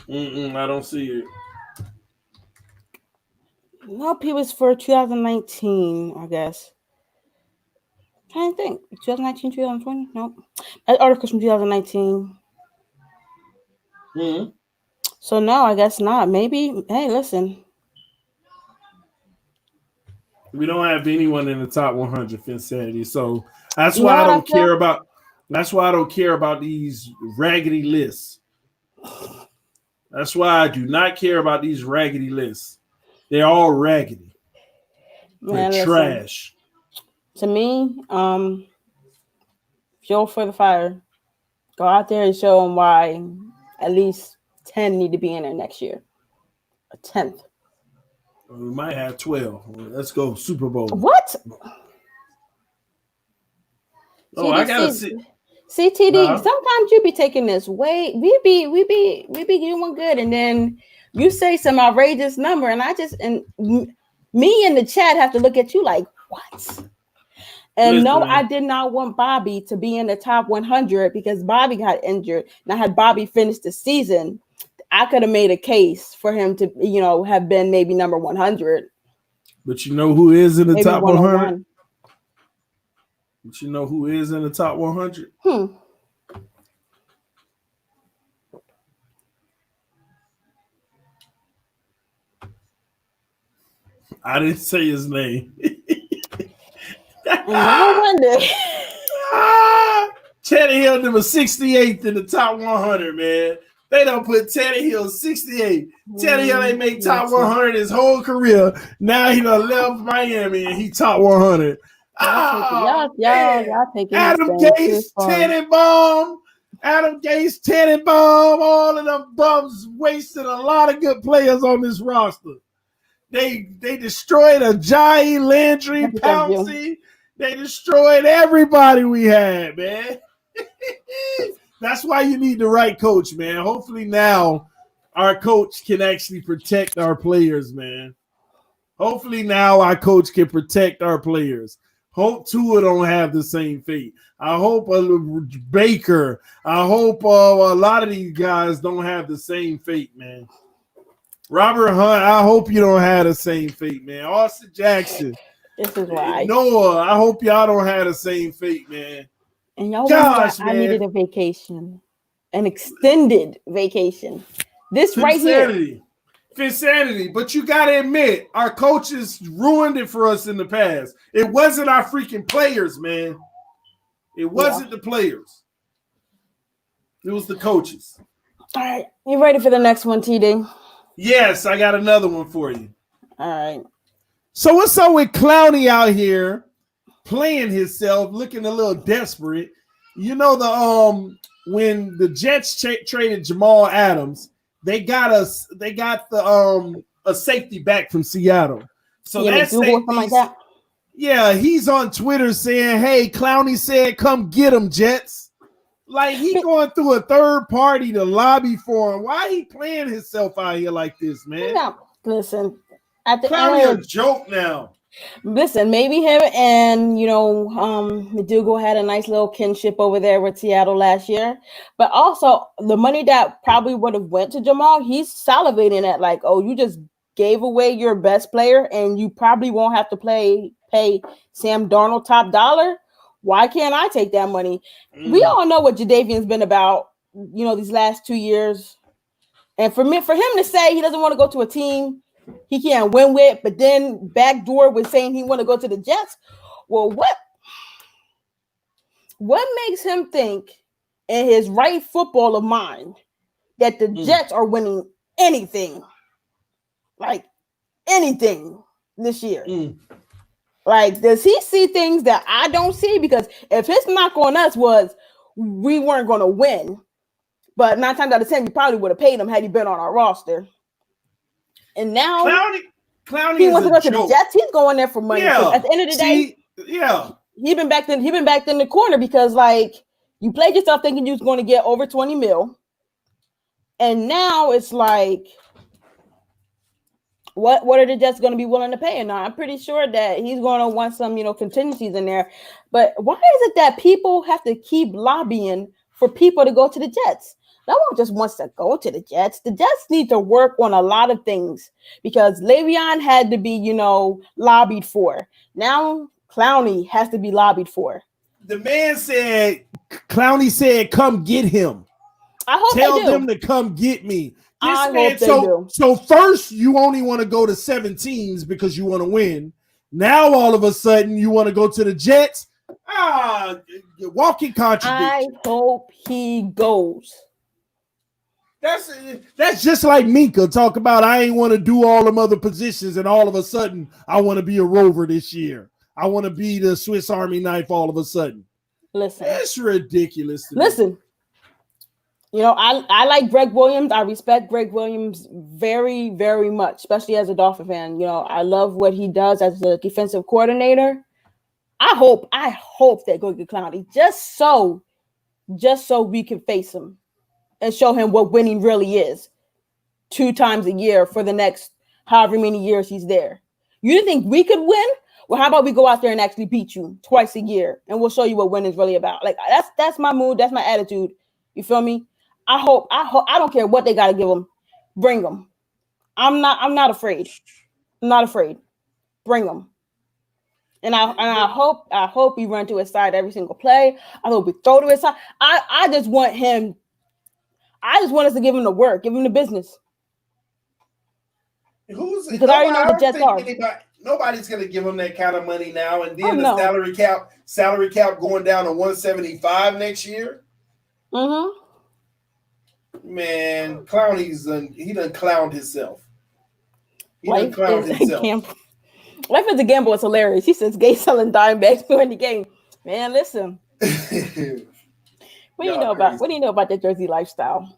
I don't see it. Nope, he was for 2019, I guess. I think 2019, 2020. Nope, that article's from 2019. So no, I guess not. Maybe. Hey, listen. We don't have anyone in the top 100 Phinsanity, so that's why I don't care about. That's why I don't care about these raggedy lists. That's why I do not care about these raggedy lists. They're all raggedy. They're trash. To me, fuel for the fire. Go out there and show them why at least 10 need to be in there next year. A 10th. We might have 12. Let's go Super Bowl. What? Oh, I gotta see. CTD, sometimes you be taking this way. We be doing good, and then you say some outrageous number, and me in the chat have to look at you like, what? And no, I did not want Bobby to be in the top 100 because Bobby got injured. And I had Bobby finish the season. I could have made a case for him to, have been maybe number 100. But you know who is in the top 100? But you know who is in the top 100? I didn't say his name. No wonder. Tannehill number 68th in the top 100, man. They don't put Tannehill 68. Tannehill ain't made top 100 his whole career. Now he done left Miami and he top 100. Y'all taking Adam Gase, Tannenbaum. Adam Gase, Tannenbaum. All of them bums wasted a lot of good players on this roster. They destroyed Ajayi, Landry, Pouncey. They destroyed everybody we had, man. That's why you need the right coach, man. Hopefully now our coach can actually protect our players, man. Hopefully now our coach can protect our players. Hope Tua don't have the same fate. I hope Baker. I hope a lot of these guys don't have the same fate, man. Robert Hunt, I hope you don't have the same fate, man. Austin Jackson. This is why. Noah, I hope y'all don't have the same fate, man. And y'all man. I needed a vacation. An extended vacation. This right here. Phinsanity. But you got to admit, our coaches ruined it for us in the past. It wasn't our freaking players, man. It wasn't the players. It was the coaches. All right. You ready for the next one, TD? Yes, I got another one for you. All right. So what's up with Clowney out here playing himself, looking a little desperate? You know when the Jets traded Jamal Adams, they got a safety back from Seattle. So that's like that. Yeah, he's on Twitter saying, "Hey, Clowney said, come get him, Jets." Like he going through a third party to lobby for him. Why he playing himself out here like this, man? No, listen, at the Clowney a joke now. Listen, maybe him and McDougal had a nice little kinship over there with Seattle last year, but also the money that probably would have went to Jamal, he's salivating at like, oh, you just gave away your best player, and you probably won't have to pay Sam Darnold top dollar. Why can't I take that money? We all know what Jadeveon's been about, these last 2 years, and for him to say he doesn't want to go to a team he can't win with, but then backdoor with saying he want to go to the Jets. Well, what makes him think in his right football of mind that the Jets are winning anything, like anything this year? Like, does he see things that I don't see? Because if his knock on us was we weren't going to win, but 9 times out of 10, we probably would have paid him had he been on our roster. And now Clowney he wants to go to the Jets. He's going there for money. Yeah. At the end of the day, he been backed in the corner because like you played yourself thinking you was going to get over 20 mil, and now it's like, what are the Jets going to be willing to pay? And I'm pretty sure that he's going to want some, contingencies in there. But why is it that people have to keep lobbying for people to go to the Jets? No one just wants to go to the Jets. The Jets need to work on a lot of things because Le'Veon had to be, lobbied for. Now Clowney has to be lobbied for. The man said, Clowney said, come get him. I hope Tell them to come get me. I hope they do. So first, you only want to go to 7 teams because you want to win. Now, all of a sudden, you want to go to the Jets. Walking contradiction. I hope he goes. That's just like Minka talk about I ain't want to do all them other positions, and all of a sudden, I want to be a Rover this year. I want to be the Swiss Army knife all of a sudden. Listen. That's ridiculous. Listen. I like Greg Williams. I respect Greg Williams very, very much, especially as a Dolphin fan. I love what he does as a defensive coordinator. I hope they go get Clowney just so we can face him and show him what winning really is 2 times a year for the next however many years he's there. You didn't think we could win? Well, how about we go out there and actually beat you twice a year and we'll show you what winning is really about. Like that's my mood. That's my attitude. You feel me? I hope. I don't care what they got to give them. Bring them. I'm not afraid. I'm not afraid. Bring them. And I hope we run to his side every single play. I hope we throw to his side. I just want him. I just want us to give him the work, give him the business. Because I already know the Jets are. Nobody's going to give him that kind of money now, and then the salary cap going down to 175 next year. Mm-hmm. Man, Clowney's he done clowned himself. Life is a gamble. It's hilarious. He says Gay selling dime bags during the game. Man, listen. What do you know about that Jersey lifestyle?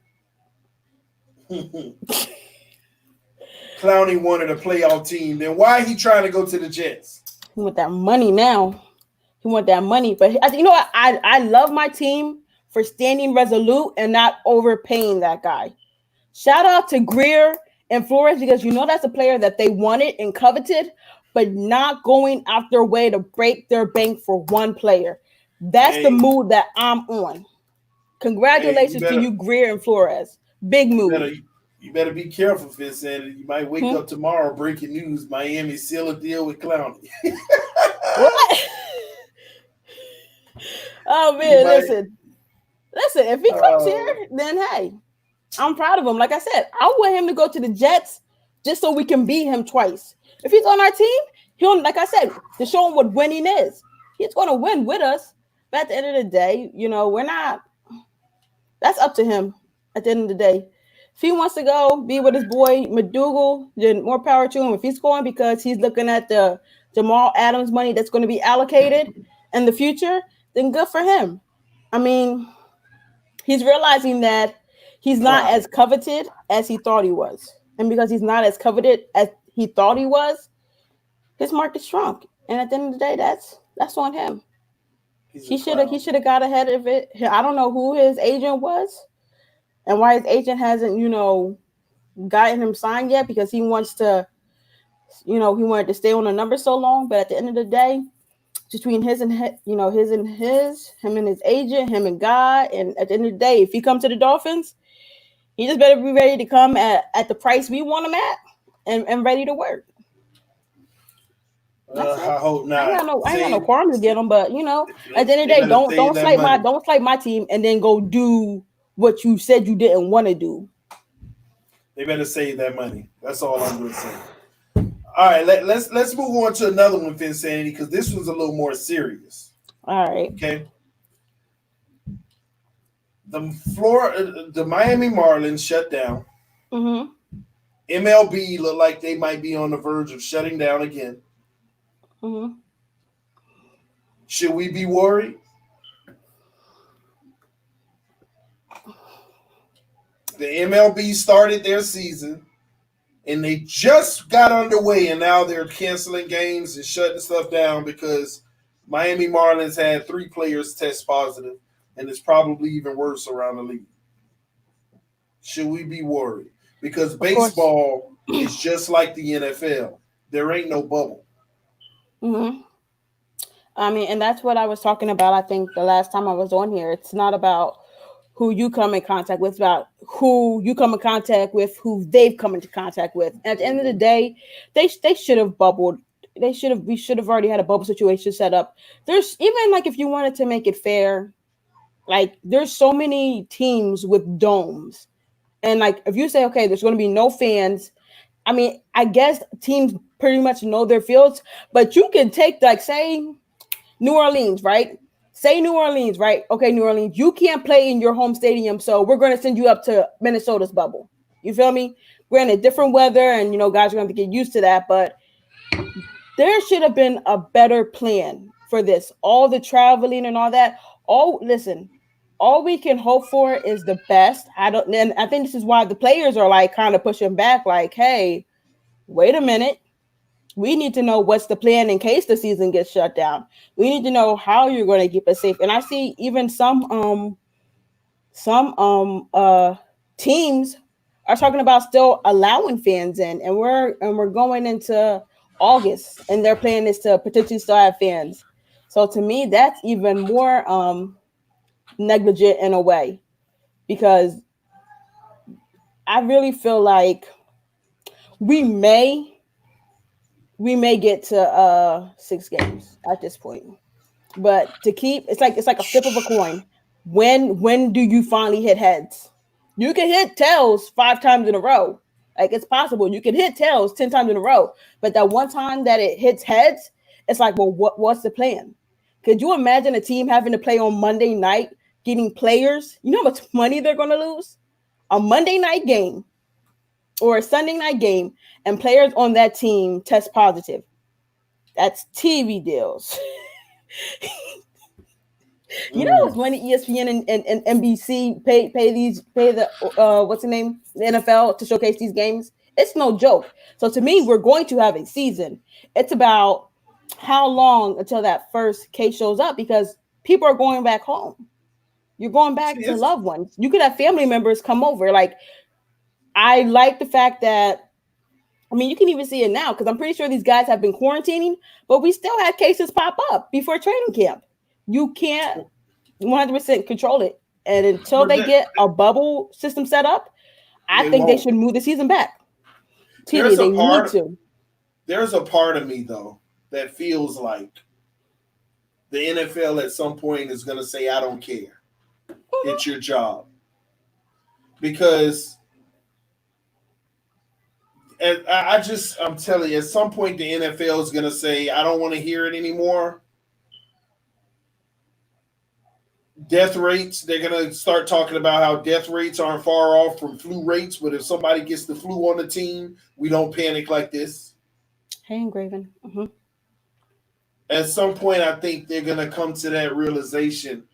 Clowney wanted a playoff team. Then why he trying to go to the Jets? He want that money now. He want that money. But you know what? I love my team for standing resolute and not overpaying that guy. Shout out to Greer and Flores because that's a player that they wanted and coveted, but not going out their way to break their bank for one player. That's the mood that I'm on. Congratulations to you, Greer and Flores. Big move. You better be careful, Phinsanity. You might wake up tomorrow, breaking news, Miami seal a deal with Clowney. What? Oh, man, listen, if he comes here, then hey, I'm proud of him. Like I said, I want him to go to the Jets just so we can beat him twice. If he's on our team, he'll, like I said, to show him what winning is. He's going to win with us. But at the end of the day, we're not. That's up to him at the end of the day. If he wants to go be with his boy McDougal, then more power to him. If he's going because he's looking at the Jamal Adams money that's going to be allocated in the future, then good for him. I mean, he's realizing that he's not as coveted as he thought he was. And because he's not as coveted as he thought he was, his market shrunk. And at the end of the day, that's on him. He should have got ahead of it. I don't know who his agent was and why his agent hasn't, gotten him signed yet because he wants to, he wanted to stay on the number so long. But at the end of the day, between him and his agent, him and God, and at the end of the day, if he comes to the Dolphins, he just better be ready to come at the price we want him at and ready to work. I hope not. I ain't got no qualms to get him, but at the end of the day, don't slight my team and then go do what you said you didn't want to do. They better save that money. That's all I'm going to say. All right, let's move on to another one, Phinsanity, because this one's a little more serious. All right. Okay. The Miami Marlins shut down. Mm-hmm. MLB look like they might be on the verge of shutting down again. Mm-hmm. Should we be worried? The MLB started their season, and they just got underway, and now they're canceling games and shutting stuff down because Miami Marlins had 3 players test positive, and it's probably even worse around the league. Should we be worried? because baseball is just like the NFL. There ain't no bubble. Mm-hmm. I mean, and that's what I was talking about. I think the last time I was on here, it's not about who you come in contact with, it's about who you come in contact with, who they've come into contact with. And at the end of the day, they should have bubbled. We should have already had a bubble situation set up. There's even like if you wanted to make it fair, like there's so many teams with domes. And like if you say, okay, there's going to be no fans, I mean, I guess teams pretty much know their fields, but you can take like say New Orleans, right? Say New Orleans, right? Okay, New Orleans, you can't play in your home stadium, so we're going to send you up to Minnesota's bubble. You feel me? Granted, different weather, and guys are going to get used to that, but there should have been a better plan for this. All the traveling and all that. Listen, all we can hope for is the best. And I think this is why the players are like kind of pushing back, like, hey, wait a minute. We need to know what's the plan in case the season gets shut down. We need to know how you're going to keep us safe. And I see even some teams are talking about still allowing fans in, and we're going into August, and their plan is to potentially still have fans. So to me, that's even more negligent in a way, because I really feel like we may get to 6 games at this point. But to keep it's like a flip of a coin. When do you finally hit heads? You can hit tails 5 times in a row. Like it's possible. You can hit tails 10 times in a row. But that one time that it hits heads, it's like, well, what's the plan? Could you imagine a team having to play on Monday night, getting players? You know how much money they're gonna lose? A Monday night game or a Sunday night game, and players on that team test positive. That's TV deals. You know it's money ESPN and NBC pay the what's the name, the NFL, to showcase these games. It's no joke. So to me, we're going to have a season. It's about how long until that first case shows up, because people are going back home. You're going back to loved ones. You could have family members come over. Like, I like the fact that, I mean, you can even see it now, because I'm pretty sure these guys have been quarantining, but we still had cases pop up before training camp. You can't 100% control it. And until they get a bubble system set up, I think they should move the season back. There's a part of me, though, that feels like the NFL at some point is going to say, I don't care. It's your job. Because I'm telling you, at some point the NFL is going to say, I don't want to hear it anymore. Death rates, they're going to start talking about how death rates aren't far off from flu rates, but if somebody gets the flu on the team, we don't panic like this. Hey, Engraven. Mm-hmm. At some point, I think they're going to come to that realization.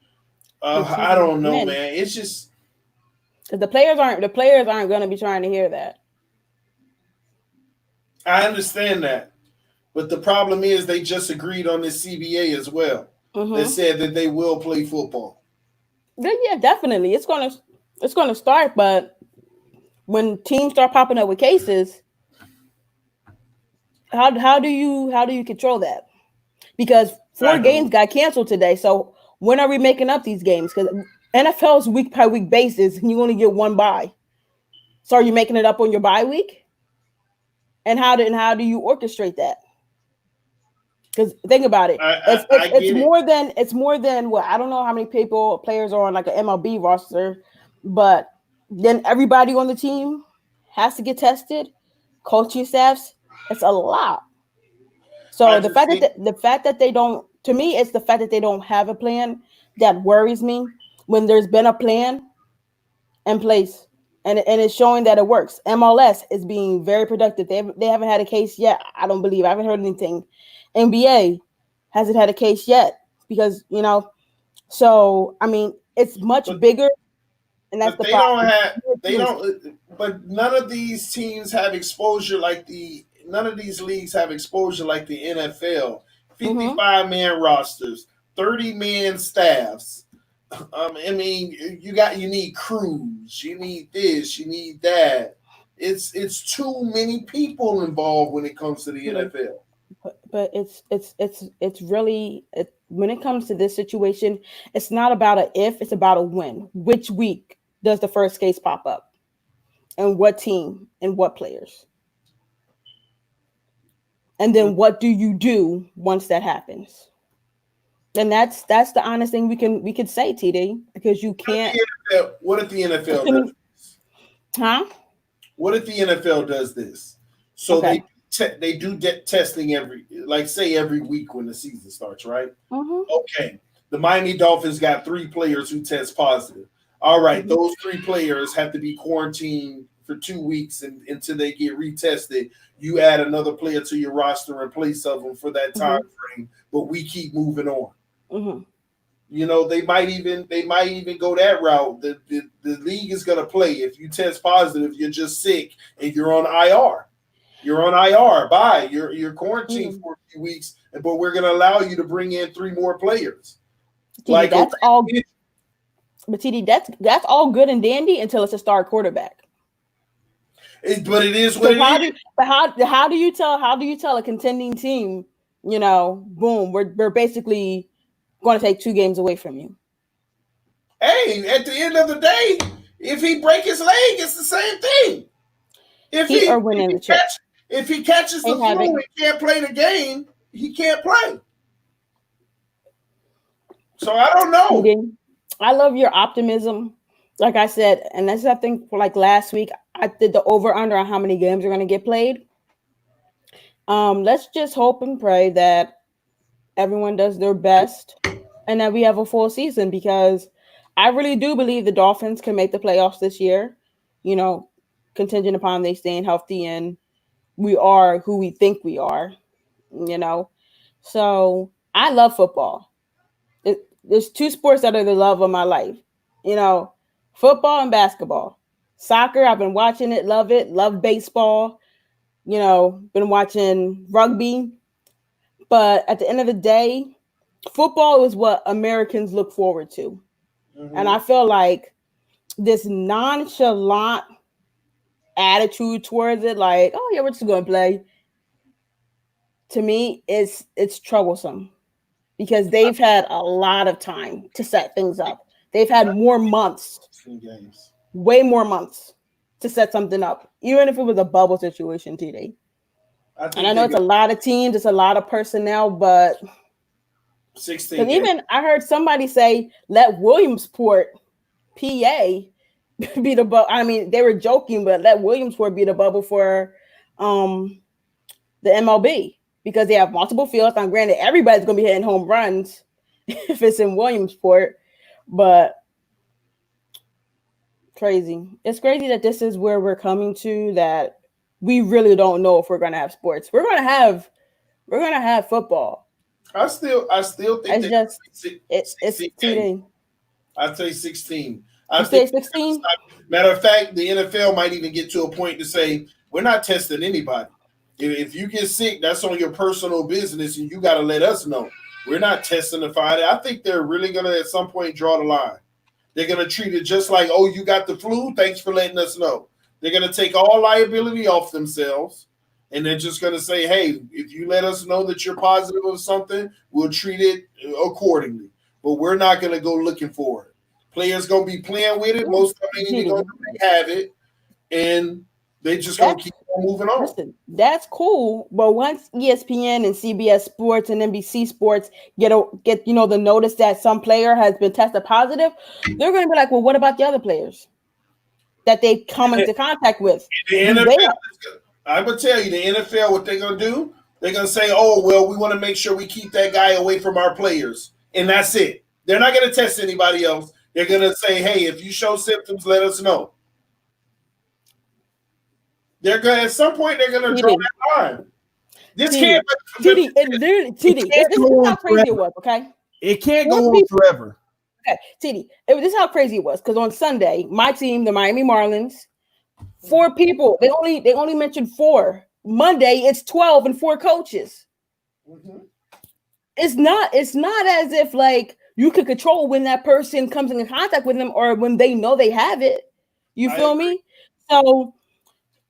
I don't know, man. It's just because the players aren't going to be trying to hear that. I understand that, but the problem is they just agreed on this CBA as well. Mm-hmm. That said that they will play football. Yeah, definitely. It's gonna start, but when teams start popping up with cases, how do you control that? Because 4 games got canceled today. So when are we making up these games? Because NFL's week by week basis, and you only get 1 bye. So are you making it up on your bye week? And how do you orchestrate that? Because think about it, it's more than what, I don't know how many players are on like an MLB roster, but then everybody on the team has to get tested, coaching staffs. It's a lot. So the fact that they don't, to me, it's the fact that they don't have a plan that worries me. When there's been a plan in place, and it's showing that it works. MLS is being very productive. They haven't had a case yet. I don't believe. I haven't heard anything. NBA hasn't had a case yet, because so I mean it's much bigger, and that's the problem. But none of these teams have exposure none of these leagues have exposure like the NFL. 55-man rosters, 30-man staffs. I mean, you need crews, you need this, you need that. It's too many people involved when it comes to the NFL. But it's really when it comes to this situation, it's not about a if, it's about a when. Which week does the first case pop up, and what team and what players, and then what do you do once that happens? And that's the honest thing we could say, TD, because you can't. What if the NFL does this? Huh? What if the NFL does this? So they do testing every week when the season starts, right? Mm-hmm. Okay. The Miami Dolphins got 3 players who test positive. All right, Mm-hmm. those 3 players have to be quarantined for 2 weeks until they get retested. You add another player to your roster in place of them for that time frame, but we keep moving on. Mm-hmm. You know, they might even go that route. The league is going to play. If you test positive, you're just sick and you're on IR. You're on IR. Bye. You're quarantined for a few weeks, but we're going to allow you to bring in 3 more players. TD, that's all. But TD, that's all good and dandy until it's a star quarterback. But it is what it is. But how do you tell a contending team, you know, boom, we're basically going to take 2 games away from you? Hey, at the end of the day, if he break his leg, it's the same thing. If he catches the flu and can't play the game, he can't play. So I don't know. I love your optimism. Like I said, and that's, I think, like last week, I did the over-under on how many games are going to get played. Let's just hope and pray that everyone does their best and that we have a full season, because I really do believe the Dolphins can make the playoffs this year, you know, contingent upon they staying healthy and we are who we think we are, you know. So I love football. There's 2 sports that are the love of my life, you know, football and basketball. Soccer, I've been watching it, love baseball, you know, been watching rugby. But at the end of the day, football is what Americans look forward to. Mm-hmm. And I feel like this nonchalant attitude towards it, like, oh yeah, we're just going to play, to me, it's troublesome, because they've had a lot of time to set things up. They've had more months, way more months to set something up, even if it was a bubble situation, TD. And I know it's a lot of teams, it's a lot of personnel, but 16. Because even I heard somebody say, let Williamsport, PA, be the bubble. I mean, they were joking, but let Williamsport be the bubble for the MLB, because they have multiple fields. Now, granted, everybody's going to be hitting home runs if it's in Williamsport, but crazy. It's crazy that this is where we're coming to, that we really don't know if we're going to have sports. We're going to have football. I still think it's 16. I'd say 16. I say 16. Matter of fact, the NFL might even get to a point to say, we're not testing anybody. If you get sick, that's on your personal business, and you got to let us know. We're not testing the fire. I think they're really going to at some point draw the line. They're going to treat it just like, oh, you got the flu? Thanks for letting us know. They're going to take all liability off themselves, and they're just going to say, hey, if you let us know that you're positive of something, we'll treat it accordingly. But we're not going to go looking for it. Players going to be playing with it. Most of them ain't even going to have it, and they just going to keep on moving on. Listen, that's cool, but once ESPN and CBS Sports and NBC Sports get the notice that some player has been tested positive, they're going to be like, well, what about the other players that they come into contact with? I'm going to tell you, the NFL, what they're going to do, they're going to say, oh, well, we want to make sure we keep that guy away from our players, and that's it. They're not going to test anybody else. They're going to say, hey, if you show symptoms, let us know. They're going at some point. They're going to draw that line. This can't. TD, this is how crazy it was. Okay, it can't go on forever. Okay, TD, this is how crazy it was. Because on Sunday, my team, the Miami Marlins, 4 people. They only mentioned 4. Monday, it's 12 and 4 coaches. Mm-hmm. It's not as if like you can control when that person comes in contact with them or when they know they have it. You feel me? So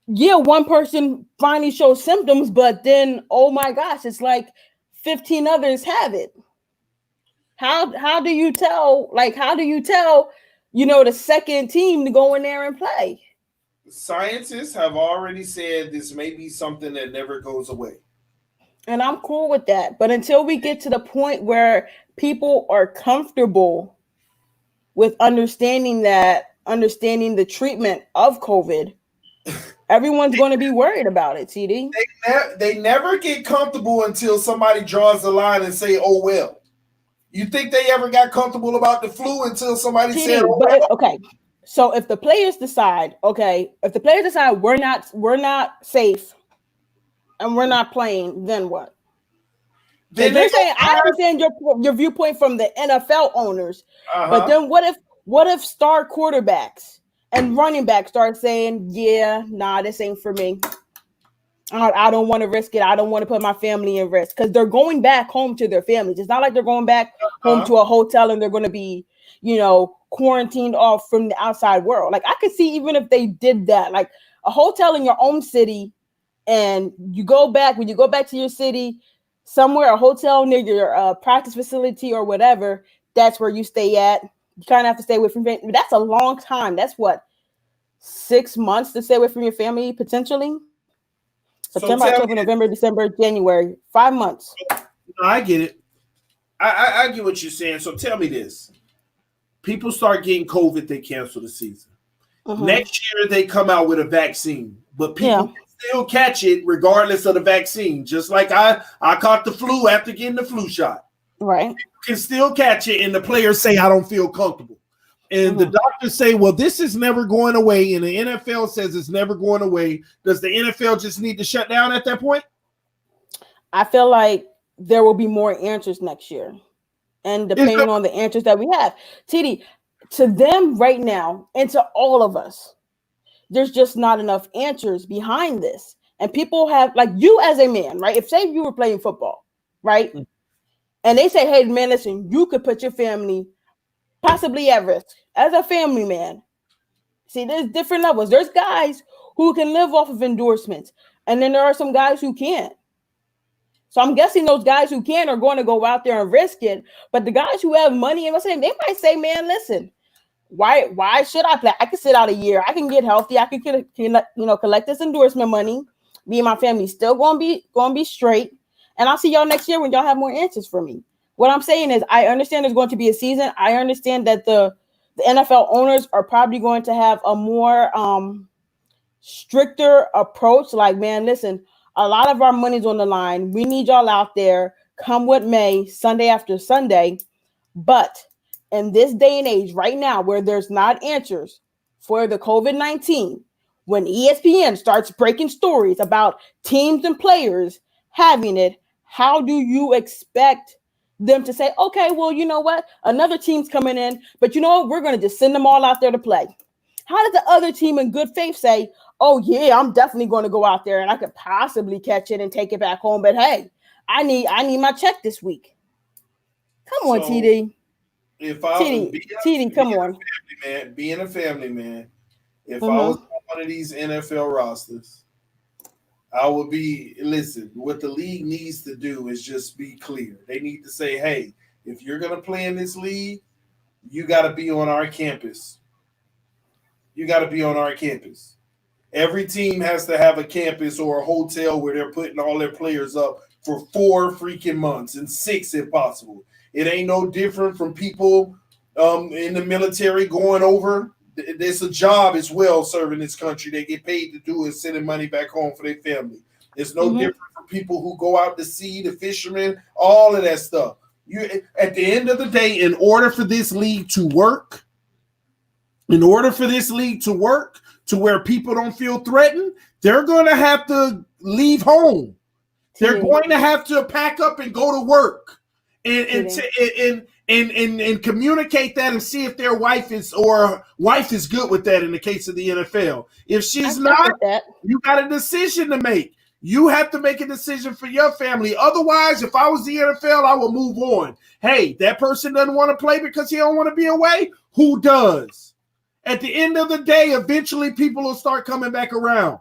yeah, one person finally shows symptoms, but then, oh my gosh, it's like 15 others have it. How do you tell? Like, how do you tell, the second team to go in there and play? Scientists have already said this may be something that never goes away. And I'm cool with that. But until we get to the point where people are comfortable with understanding the treatment of COVID, everyone's going to be worried about it, TD. They never get comfortable until somebody draws the line and say, oh, well. You think they ever got comfortable about the flu until somebody TD, said, oh, but well? okay. So if the players decide we're not safe and we're not playing, then what? Then you're saying I understand your viewpoint from the NFL owners, but then what if star quarterbacks and running backs start saying, yeah, nah, this ain't for me. I don't want to risk it. I don't want to put my family in risk, because they're going back home to their families. It's not like they're going back home to a hotel and they're going to be, quarantined off from the outside world. Like, I could see, even if they did that, like a hotel in your own city, and when you go back to your city, somewhere, a hotel near your practice facility or whatever, that's where you stay at. You kind of have to stay away from family. That's a long time. That's what, 6 months to stay away from your family, potentially? September, October, November, December, January, 5 months. No, I get it. I get what you're saying. So tell me this. People start getting COVID, they cancel the season. Next year, they come out with a vaccine. But people can still catch it regardless of the vaccine. Just like I caught the flu after getting the flu shot. Right. People can still catch it, and the players say, I don't feel comfortable. And the doctors say, well, this is never going away. And the NFL says it's never going away. Does the NFL just need to shut down at that point? I feel like there will be more answers next year. And depending on the answers that we have. TD, to them right now, and to all of us, there's just not enough answers behind this. And people have, like, you as a man, right? If, say, you were playing football, right? And they say, hey, man, listen, you could put your family possibly at risk as a family man. See, there's different levels. There's guys who can live off of endorsements, and then there are some guys who can't. So I'm guessing those guys who can are going to go out there and risk it. But the guys who have money, and they might say, man, listen, why should I play? I can sit out a year. I can get healthy. I can collect this endorsement money. Me and my family still gonna be straight. And I'll see y'all next year when y'all have more answers for me. What I'm saying is, I understand there's going to be a season. I understand that the NFL owners are probably going to have a more stricter approach. Like, man, listen, a lot of our money's on the line. We need y'all out there, come what may, Sunday after Sunday. But in this day and age right now, where there's not answers for the COVID-19, when ESPN starts breaking stories about teams and players having it, how do you expect them to say, okay, well, you know what? Another team's coming in, but you know what? We're going to just send them all out there to play. How does the other team in good faith say, oh, yeah, I'm definitely going to go out there and I could possibly catch it and take it back home. But hey, I need my check this week. Come on, TD. If I TD, come on. Being a family man, if I was on one of these NFL rosters, I would be, listen, what the league needs to do is just be clear. They need to say, hey, if you're going to play in this league, you got to be on our campus. You got to be on our campus. Every team has to have a campus or a hotel where they're putting all their players up for 4 freaking months, and 6 if possible. It ain't no different from people in the military going over. There's a job as well serving this country. They get paid to do it, sending money back home for their family. It's no different from people who go out to sea, the fishermen, all of that stuff. You, at the end of the day, in order for this league to work, to where people don't feel threatened, they're going to have to leave home. They're going to have to pack up and go to work and communicate that and see if their wife is good with that in the case of the NFL. If she's not, you got a decision to make. You have to make a decision for your family. Otherwise, if I was the NFL, I would move on. Hey, that person doesn't want to play because he don't want to be away. Who does? At the end of the day, eventually people will start coming back around.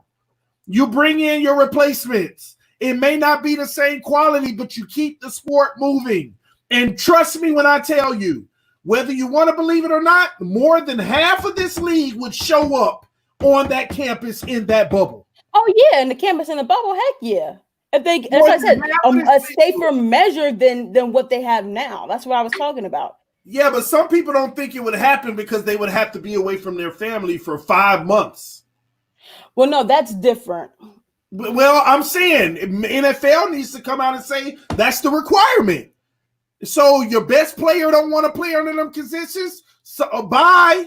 You bring in your replacements. It may not be the same quality, but you keep the sport moving. And trust me when I tell you, whether you want to believe it or not, more than half of this league would show up on that campus in that bubble. Oh yeah, and the campus in the bubble, heck yeah. If they, as I said, a safer measure than what they have now. That's what I was talking about. Yeah, but some people don't think it would happen because they would have to be away from their family for 5 months. Well, no, that's different. Well, I'm saying NFL needs to come out and say that's the requirement. So your best player don't want to play under them conditions. So bye.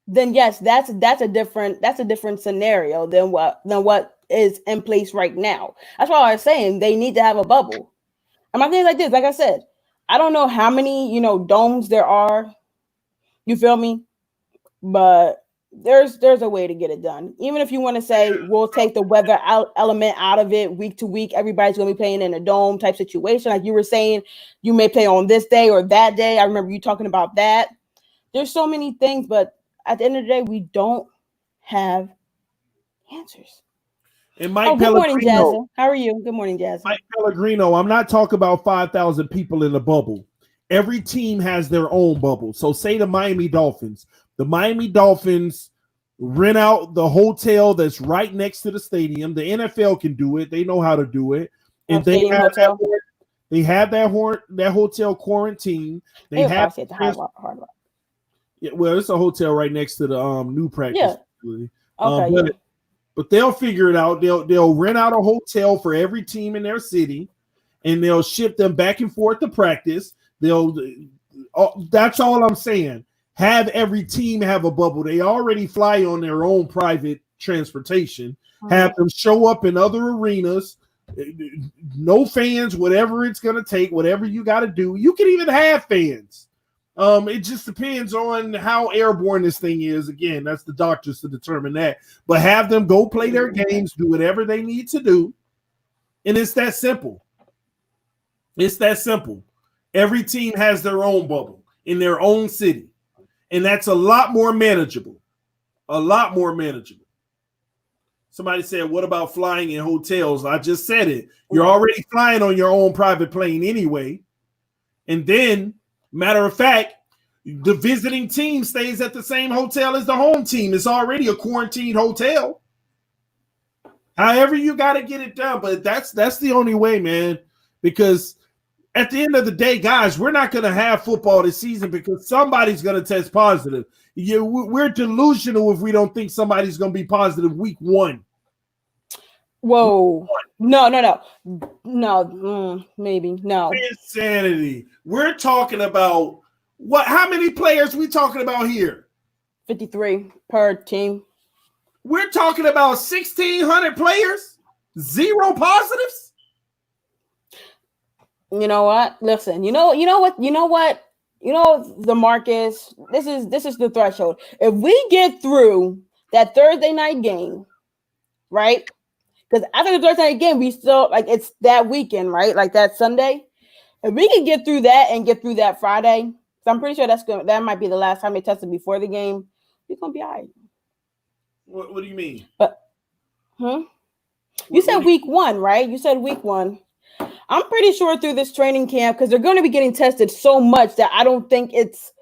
Then yes, that's a different scenario than what is in place right now. That's why I was saying they need to have a bubble. And my thing is like this, like I said, I don't know how many domes there are. You feel me? But there's a way to get it done. Even if you want to say we'll take the weather element out of it week to week, everybody's going to be playing in a dome type situation. Like you were saying, you may play on this day or that day. I remember you talking about that. There's so many things, but at the end of the day, we don't have answers. And Mike good morning, Jazza. How are you? Good morning, Jazza. Mike Pellegrino, I'm not talking about 5,000 people in a bubble. Every team has their own bubble. So say the Miami Dolphins. The Miami Dolphins rent out the hotel that's right next to the stadium. The NFL can do it. They know how to do it. And they have that hotel quarantine. They have the Hard Rock. Yeah, well, it's a hotel right next to the new practice. Yeah. Okay. But they'll figure it out. They'll rent out a hotel for every team in their city, and they'll ship them back and forth to practice. That's all I'm saying. Have every team have a bubble. They already fly on their own private transportation. Have them show up in other arenas. No fans, whatever it's going to take, whatever you got to do. You can even have fans. It just depends on how airborne this thing is. Again, that's the doctors to determine that. But have them go play their games, do whatever they need to do. And it's that simple. It's that simple. Every team has their own bubble in their own city. And that's a lot more manageable. A lot more manageable. Somebody said, what about flying in hotels? I just said it. You're already flying on your own private plane anyway. And then, matter of fact, the visiting team stays at the same hotel as the home team. It's already a quarantined hotel. However you got to get it done. But that's the only way, man. Because at the end of the day, guys, we're not going to have football this season because somebody's going to test positive. We're delusional if we don't think somebody's going to be positive week 1. Whoa. No. Maybe. No. Insanity. We're talking about what? How many players we talking about here? 53 per team. We're talking about 1,600 players? 0 positives? You know what? Listen, you know what? The Marcus, this is the threshold. If we get through that Thursday night game, right? Because after the Thursday night game, we still it's that weekend, right? Like that Sunday. If we can get through that and get through that Friday, so I'm pretty sure that might be the last time they tested before the game. We're gonna be all right. What do you mean? You said week 1, right? You said week 1. I'm pretty sure through this training camp, because they're going to be getting tested so much that I don't think it's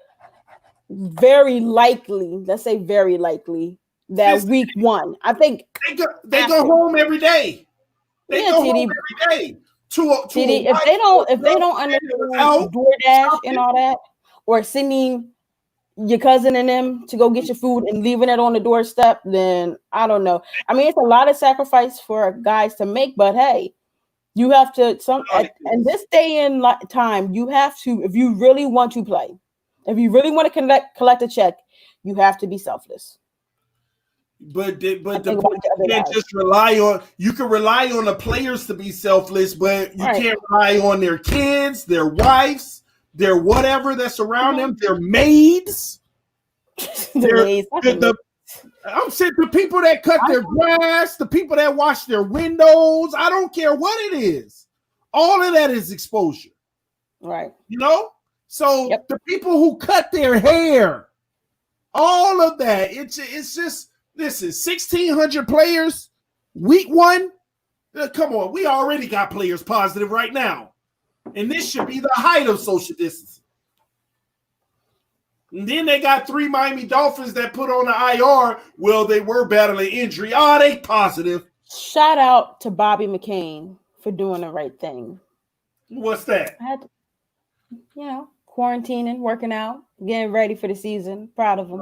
very likely. Let's say very likely that week 1. I think they go home every day. They go home every day. TD, if they don't understand DoorDash and all that, or sending your cousin and them to go get your food and leaving it on the doorstep, then I don't know. I mean, it's a lot of sacrifice for guys to make, but hey. You have to and this day and time, you have to, if you really want to play, if you really want to collect a check, you have to be selfless. But you can't just rely on. You can rely on the players to be selfless, but you can't rely on their kids, their wives, their whatever that's around them, their maids. I'm saying the people that cut their grass, the people that wash their windows. I don't care what it is. All of that is exposure. Right. So the people who cut their hair, all of that. It's just, this is 1,600 players. Week 1, come on, we already got players positive right now. And this should be the height of social distancing. And then they got 3 Miami Dolphins that put on the IR. Well, they were battling injury. Oh, they positive. Shout out to Bobby McCain for doing the right thing. What's that? Quarantining, working out, getting ready for the season. Proud of him.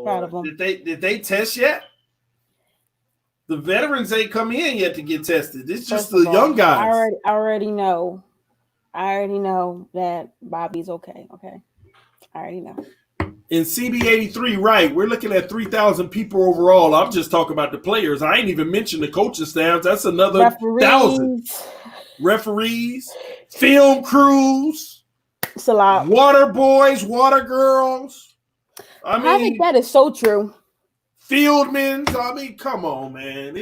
Proud of him. Did they test yet? The veterans ain't come in yet to get tested. It's just the young guys. I already know that Bobby's okay. Okay. I already know. In CB83, right, we're looking at 3,000 people overall. I'm just talking about the players. I ain't even mentioned the coaching staff. That's another 1,000. Referees, film crews, it's a lot. Water boys, water girls. I think that is so true. Fieldmen. I mean, come on, man.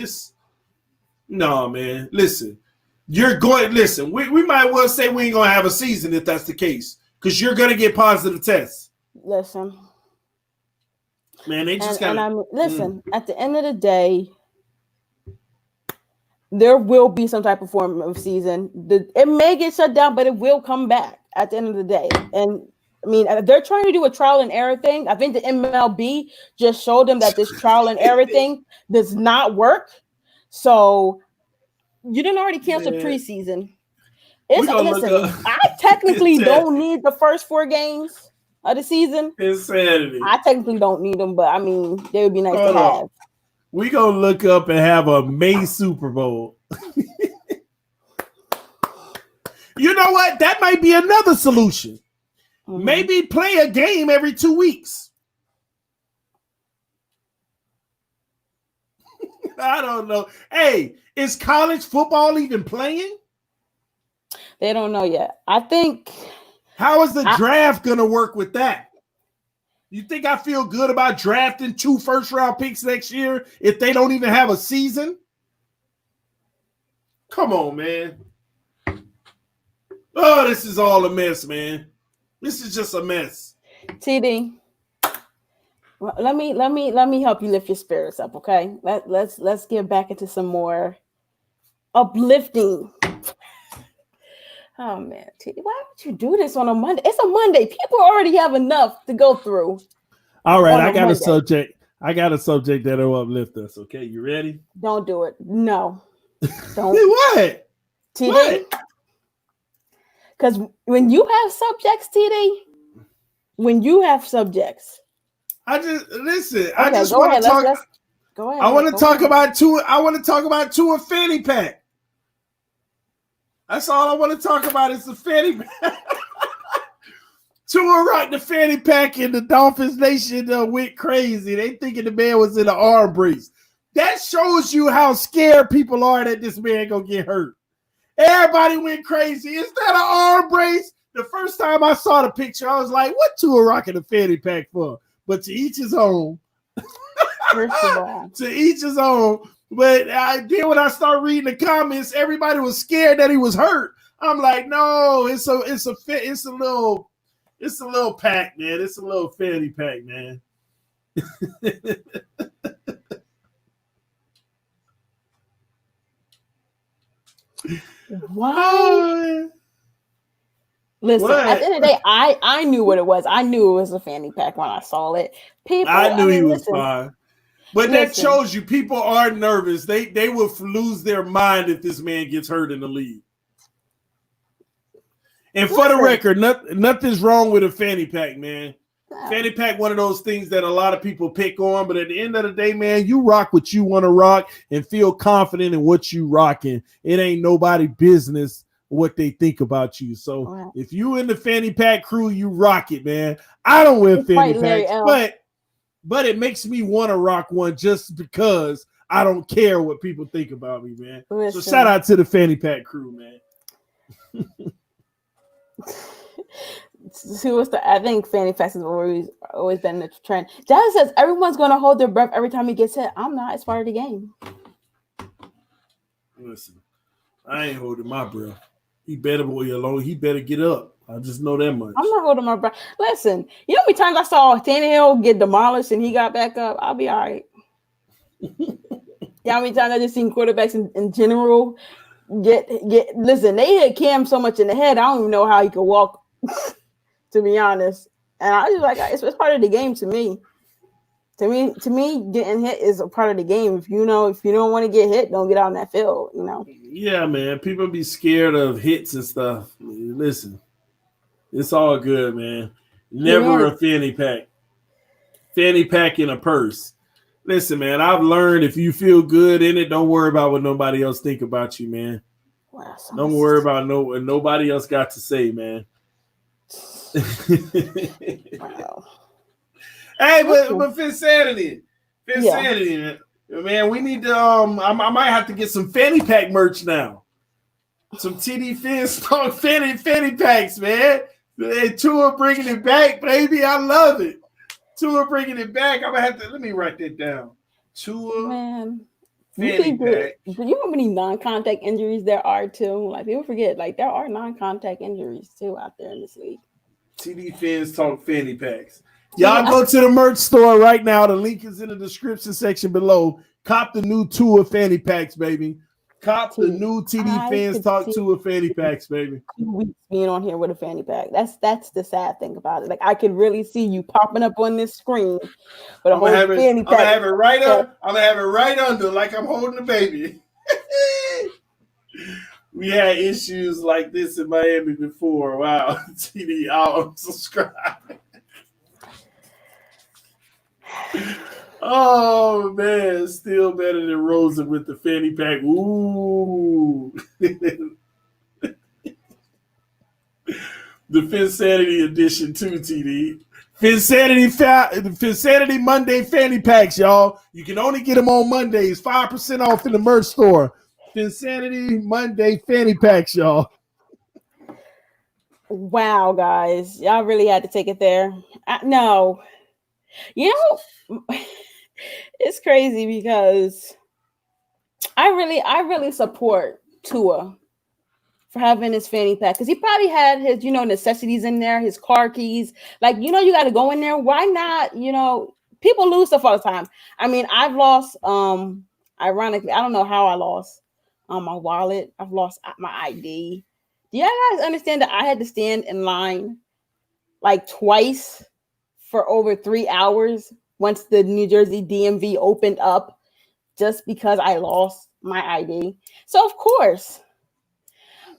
Man. Listen, we might well say we ain't going to have a season if that's the case, because you're going to get positive tests. Listen, man, they just got to listen. At the end of the day, there will be some type of form of season. It may get shut down, but it will come back at the end of the day. And I mean, they're trying to do a trial and error thing. I think the MLB just showed them that this trial and error thing does not work. So you didn't already cancel preseason. Listen, I technically don't need the first 4 games of the season. Insanity. I technically don't need them, but I mean, they would be nice to have. We gonna look up and have a May Super Bowl. You know what? That might be another solution. Mm-hmm. Maybe play a game every 2 weeks. I don't know. Hey, is college football even playing? They don't know yet. I think. How is the draft going to work with that? You think I feel good about drafting 2 first-round picks next year if they don't even have a season? Come on, man. Oh, this is all a mess, man. This is just a mess. TD, well, let me help you lift your spirits up, okay? Let's get back into some more uplifting. Oh man, TD, why would you do this on a Monday? It's a Monday. People already have enough to go through. All right, I got a subject. I got a subject that'll uplift us. Okay, you ready? Don't do it. No. Don't. What? TD? Because when you have subjects, TD, I just listen. Okay, I just want to talk. Go ahead. I want to talk about two. I want to talk about Tua fanny pack. That's all I want to talk about is the fanny pack. Tua rocked the fanny pack and the Dolphins Nation went crazy. They thinking the man was in an arm brace. That shows you how scared people are that this man gonna get hurt. Everybody went crazy. Is that an arm brace? The first time I saw the picture, I was like, what Tua rocking a fanny pack for? But to each his own. First of all. To each his own. But then when I started reading the comments, everybody was scared that he was hurt. I'm like, no, it's a little pack, man. It's a little fanny pack, man. What? Listen, what? At the end of the day, I knew what it was. I knew it was a fanny pack when I saw it. I knew he was fine. But that shows you people are nervous. They will lose their mind if this man gets hurt in the league. And for the record, nothing's wrong with a fanny pack, man. No. Fanny pack, one of those things that a lot of people pick on. But at the end of the day, man, you rock what you want to rock and feel confident in what you rocking. It ain't nobody business what they think about you. So if you in the fanny pack crew, you rock it, man. I don't wear fanny packs, but it makes me want to rock one just because I don't care what people think about me, man. Listen. So shout out to the fanny pack crew, man. I think fanny packs has always been the trend. Jazz says everyone's going to hold their breath every time he gets hit. I'm not. It's part of the game. Listen, I ain't holding my breath. He better He better get up. I just know that much. I'm not holding my breath. Listen, you know how many times I saw Tannehill get demolished and he got back up? I'll be all right. Yeah, how many times I just seen quarterbacks in general get listen, they hit Cam so much in the head, I don't even know how he could walk, to be honest. And I just like it's part of the game to me. To me, getting hit is a part of the game. If you don't want to get hit, don't get out on that field, Yeah, man. People be scared of hits and stuff. Listen, it's all good, man. Never a fanny pack. Fanny pack in a purse. Listen, man, I've learned if you feel good in it, don't worry about what nobody else think about you, man. Wow, don't worry about what nobody else got to say, man. Wow. Hey, but Phinsanity, man, we need to. I might have to get some fanny pack merch now. Some TD FinStalk fanny packs, man. Hey, Tua bringing it back, baby. I love it. Tua bringing it back. I'm gonna have to let me write that down. Tua, man. fanny pack. You know how many non-contact injuries there are too? Like people forget, like there are non-contact injuries too out there in this league. TD FinStalk fanny packs. Y'all go to the merch store right now. The link is in the description section below. Cop the new Tua fanny packs, baby. Cop the new TD FinStalk Tua fanny packs, baby. 2 weeks being on here with a fanny pack. That's the sad thing about it. Like I could really see you popping up on this screen with a whole fanny pack. I'm gonna have it right up. I'm gonna have it right under, like I'm holding a baby. We had issues like this in Miami before. Wow, TD, I'll subscribe. Oh man, still better than Rosa with the fanny pack. Ooh. The Phinsanity edition too, TD. Phinsanity Monday fanny packs, y'all. You can only get them on Mondays. 5% off in the merch store. Phinsanity Monday fanny packs, y'all. Wow, guys, y'all really had to take it there. No, it's crazy because I really support Tua for having his fanny pack because he probably had his necessities in there, his car keys. Like you got to go in there. Why not? People lose stuff all the time. I mean, I've lost. Ironically, I don't know how I lost my wallet. I've lost my ID. Do you guys understand that I had to stand in line like twice for over 3 hours once the New Jersey DMV opened up just because I lost my ID? So of course,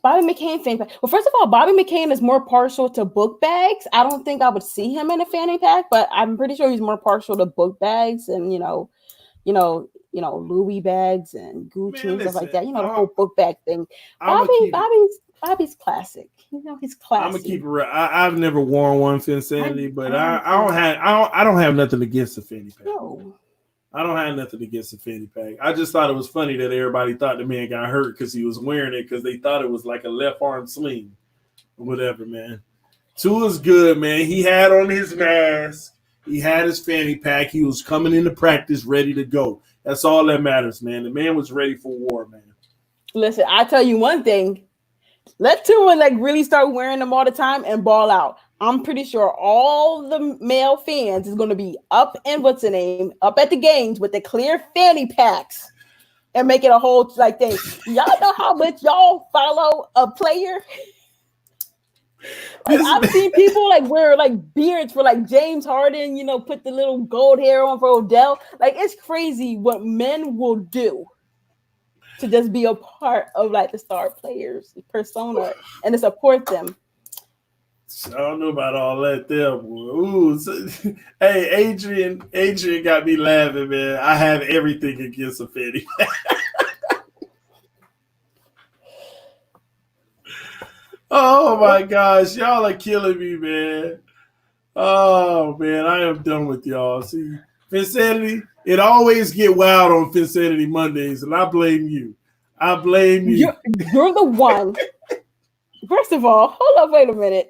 Bobby McCain fanny pack. Well, first of all, Bobby McCain is more partial to book bags. I don't think I would see him in a fanny pack, but I'm pretty sure he's more partial to book bags and Louis bags and Gucci and stuff like that. The whole book bag thing. Bobby's classic. He's classic. I'm gonna keep it real. I've never worn one Phinsanity, but I don't have nothing against the fanny pack. No. I don't have nothing against the fanny pack. I just thought it was funny that everybody thought the man got hurt because he was wearing it because they thought it was like a left arm sling or whatever, man. Tua's good, man. He had on his mask. He had his fanny pack. He was coming into practice ready to go. That's all that matters, man. The man was ready for war, man. Listen, I tell you one thing. Let Tua really start wearing them all the time and ball out. I'm pretty sure all the male fans is going to be up at the games with the clear fanny packs and make it a whole thing. Y'all know how much y'all follow a player? I've seen people wear beards for James Harden, put the little gold hair on for Odell. It's crazy what men will do to just be a part of the star players persona and to support them. I don't know about all that there, boy. Ooh, hey, Adrian got me laughing, man. I have everything against a fanny. Oh my gosh, y'all are killing me, man. Oh man, I am done with y'all. See, Phinsanity, it always get wild on Phinsanity Mondays, and I blame you. You're the one. First of all, hold up, wait a minute.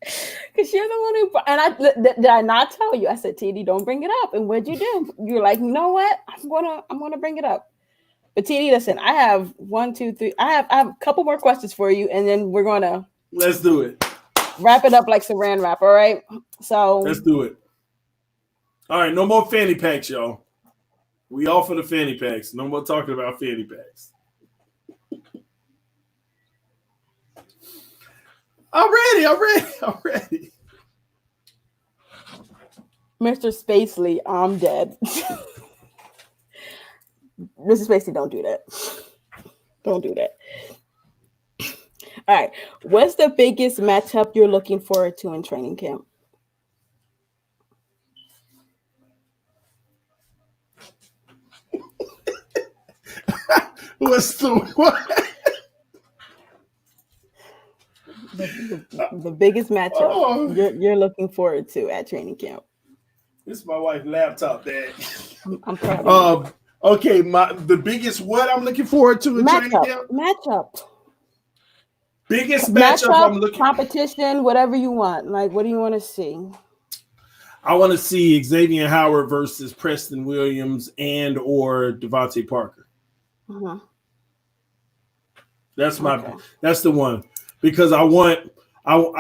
Because you're the one who, and did I not tell you? I said, TD, don't bring it up. And what'd you do? You're like, you know what? I'm gonna bring it up. But TD, listen, I have 1, 2, 3. I have a couple more questions for you, and then we're gonna let's do it. Wrap it up like Saran wrap. All right. So let's do it. All right, no more fanny packs, y'all. We all for the fanny packs. No more talking about fanny packs. I'm ready. Mr. Spacely, I'm dead. Mr. Spacely, don't do that. Don't do that. All right. What's the biggest matchup you're looking forward to in training camp? What's the what? The biggest matchup you're looking forward to at training camp? This is my wife's laptop, Dad. I'm proud of you. Okay, the biggest what I'm looking forward to in training camp? Matchup. Biggest matchup I'm looking competition, whatever you want. Like, what do you want to see? I want to see Xavier Howard versus Preston Williams and or Devontae Parker. Uh-huh. That's the one. Because I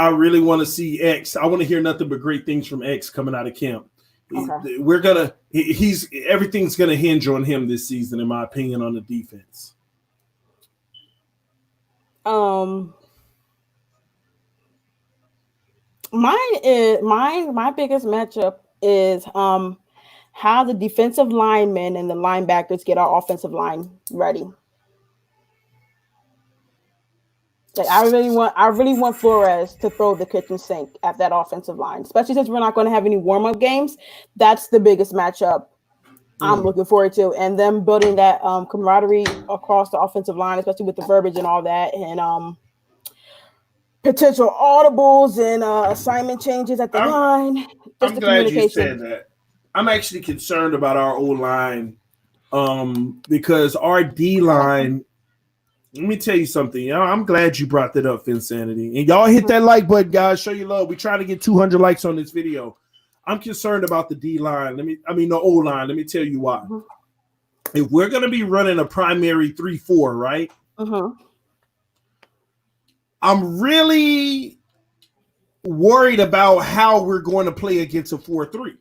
really want to see X. I want to hear nothing but great things from X coming out of camp. Okay. Everything's gonna hinge on him this season, in my opinion, on the defense. My biggest matchup is how the defensive linemen and the linebackers get our offensive line ready. Like I really want Flores to throw the kitchen sink at that offensive line, especially since we're not going to have any warm-up games. That's the biggest matchup I'm looking forward to, and them building that camaraderie across the offensive line, especially with the verbiage and all that, and potential audibles and assignment changes at the line. I'm glad you said that. I'm actually concerned about our O-line because our D-line. Let me tell you something. I'm glad you brought that up, Phinsanity. And y'all hit that like button, guys. Show your love. We try to get 200 likes on this video. I'm concerned about the D-line. The O-line. Let me tell you why. Uh-huh. If we're going to be running a primary 3-4, right? Uh-huh. I'm really worried about how we're going to play against a 4-3.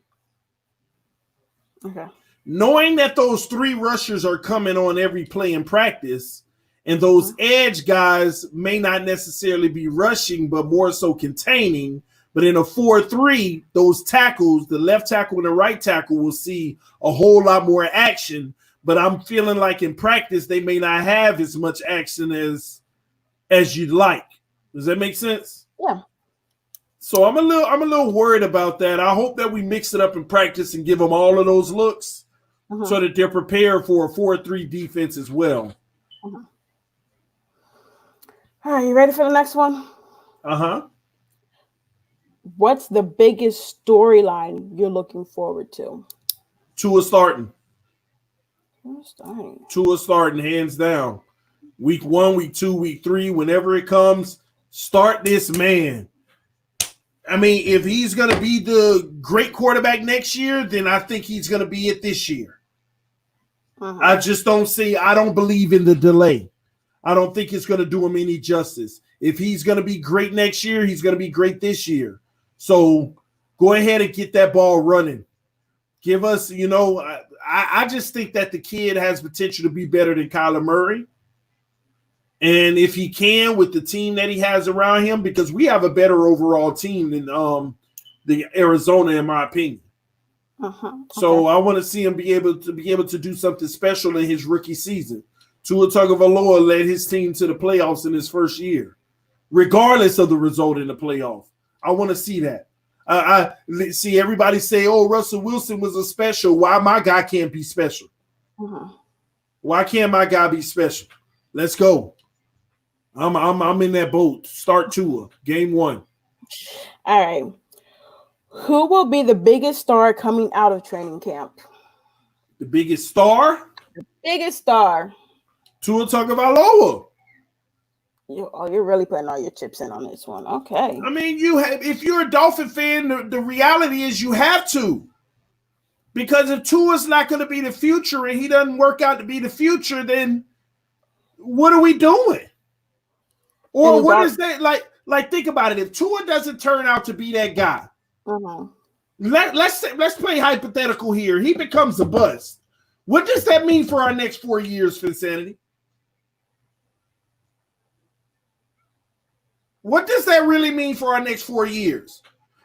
Okay. Knowing that those three rushers are coming on every play in practice, and those edge guys may not necessarily be rushing, but more so containing. But in a 4-3, those tackles, the left tackle and the right tackle, will see a whole lot more action. But I'm feeling like in practice, they may not have as much action as you'd like. Does that make sense? Yeah. So I'm a little worried about that. I hope that we mix it up in practice and give them all of those looks so that they're prepared for a 4-3 defense as well. All right, you ready for the next one? Uh-huh. What's the biggest storyline you're looking forward to? Tua starting, hands down. Week 1, week 2, week 3, whenever it comes, start this man. I mean, if he's going to be the great quarterback next year, then I think he's going to be it this year. I just I don't believe in the delay. I don't think it's going to do him any justice. If he's going to be great next year, he's going to be great this year. So go ahead and get that ball running. Give us, I just think that the kid has potential to be better than Kyler Murray. And if he can, with the team that he has around him, because we have a better overall team than the Arizona, in my opinion. So I want to see him be able to do something special in his rookie season. Tua Tagovailoa led his team to the playoffs in his first year, regardless of the result in the playoff. I want to see that. I see everybody say, "Oh, Russell Wilson was a special. Why my guy can't be special? Why can't my guy be special? Let's go. I'm in that boat. Start Tua, game 1. All right. Who will be the biggest star coming out of training camp? The biggest star? The biggest star. Tua Tagovailoa. You're really putting all your chips in on this one. Okay. I mean, if you're a Dolphin fan, the reality is you have to. Because if Tua's not going to be the future and he doesn't work out to be the future, then what are we doing? Or what is that? Like, think about it. If Tua doesn't turn out to be that guy, let's play hypothetical here. He becomes a bust. What does that mean for our next 4 years, Phinsanity? What does that really mean for our next 4 years?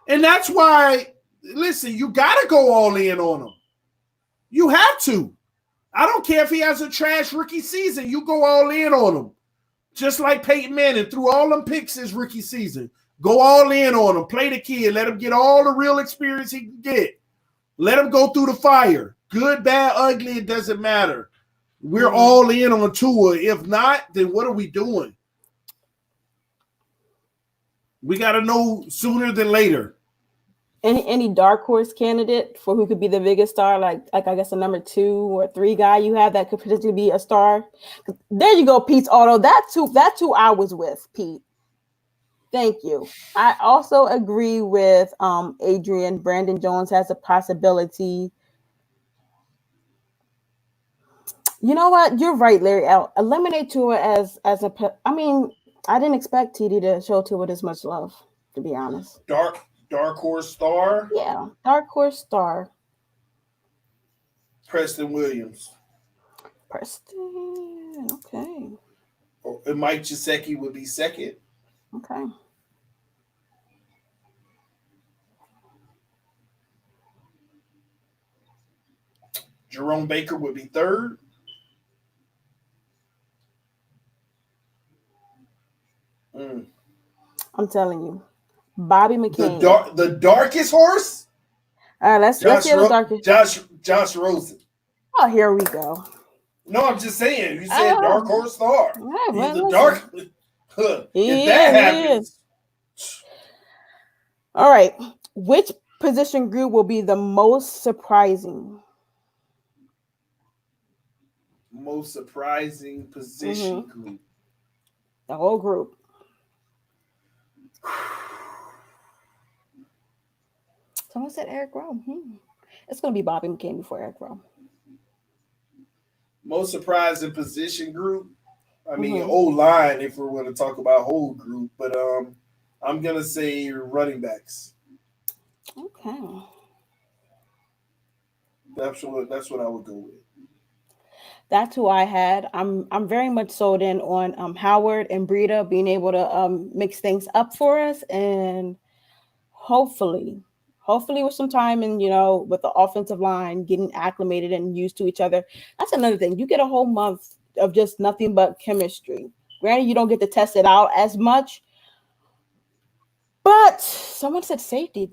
And that's why, listen, you got to go all in on him. You have to. I don't care if he has a trash rookie season. You go all in on him. Just like Peyton Manning threw all them picks his rookie season. Go all in on him. Play the kid. Let him get all the real experience he can get. Let him go through the fire. Good, bad, ugly, it doesn't matter. We're all in on Tua. If not, then what are we doing? We got to know sooner than later. Any dark horse candidate for who could be the biggest star, like I guess a number 2 or 3 guy you have that could potentially be a star? There you go, Pete's Auto. That's who I was with, Pete. Thank you. I also agree with Adrian. Brandon Jones has a possibility. You know what? You're right, Larry. I'll eliminate Tua as a. I mean, I didn't expect TD to show Tua this much love, to be honest. Dark horse star? Yeah, dark horse star. Preston Williams. Preston, okay. And Mike Gesicki would be second. Okay. Jerome Baker would be third. I'm telling you. Bobby McCain. The darkest horse? All right, let's hear the darkest. Josh Rosen. Oh, here we go. No, I'm just saying. You said dark horse star. Right, He's the dark. If that happens. All right. Which position group will be the most surprising? Most surprising position group. The whole group. Someone said Eric Rowe. It's going to be Bobby McCain before Eric Rowe. Most surprising position group. I mean, O-line, if we're going to talk about whole group, but I'm going to say running backs. Okay. That's what I would go with. That's who I had. I'm very much sold in on Howard and Breida being able to mix things up for us, and hopefully with some time and with the offensive line getting acclimated and used to each other. That's another thing. You get a whole month of just nothing but chemistry. Granted, you don't get to test it out as much, but someone said safety.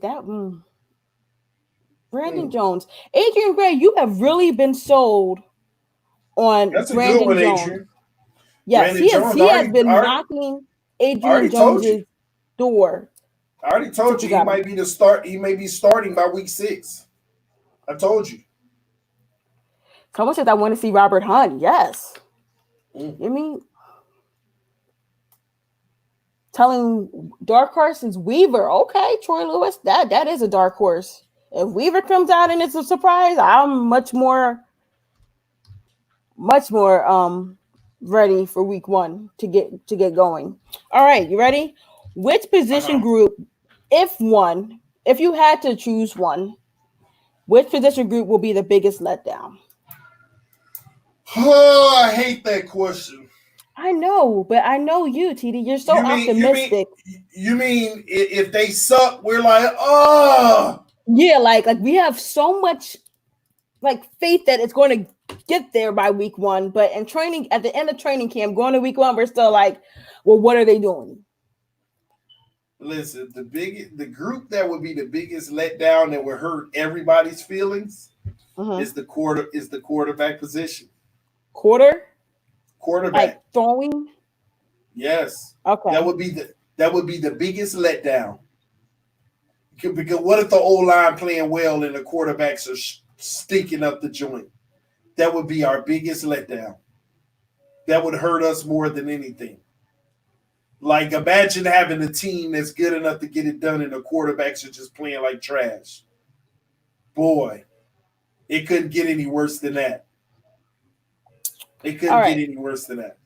Brandon Jones, Adrian Gray, you have really been sold on That's Brandon a good one, Jones. Adrian. Yes, Brandon he has been knocking Adrian Jones' door. I already told you he might be the start. He may be starting by week 6. I told you. Someone said I want to see Robert Hunt. Yes. You mean telling dark horse is Weaver? Okay, Troy Lewis. That is a dark horse. If Weaver comes out and it's a surprise, I'm much more ready for week 1 to get going. All right, you ready? Which position group, if you had to choose one, which position group will be the biggest letdown? Oh, I hate that question. I know, but I know you, TD. You're so optimistic. You mean if they suck, we're like, oh. Yeah, like we have so much faith that it's going to get there by week 1, but in training, at the end of training camp, going to week 1, we're still like, well, what are they doing? Listen, the group that would be the biggest letdown that would hurt everybody's feelings is the quarterback position. Quarterback? Like throwing? Yes. Okay. That would be the biggest letdown. Because what if the O-line playing well and the quarterbacks are stinking up the joint? That would be our biggest letdown. That would hurt us more than anything. Like, imagine having a team that's good enough to get it done and the quarterbacks are just playing like trash. Boy, it couldn't get any worse than that. It couldn't get any worse than that.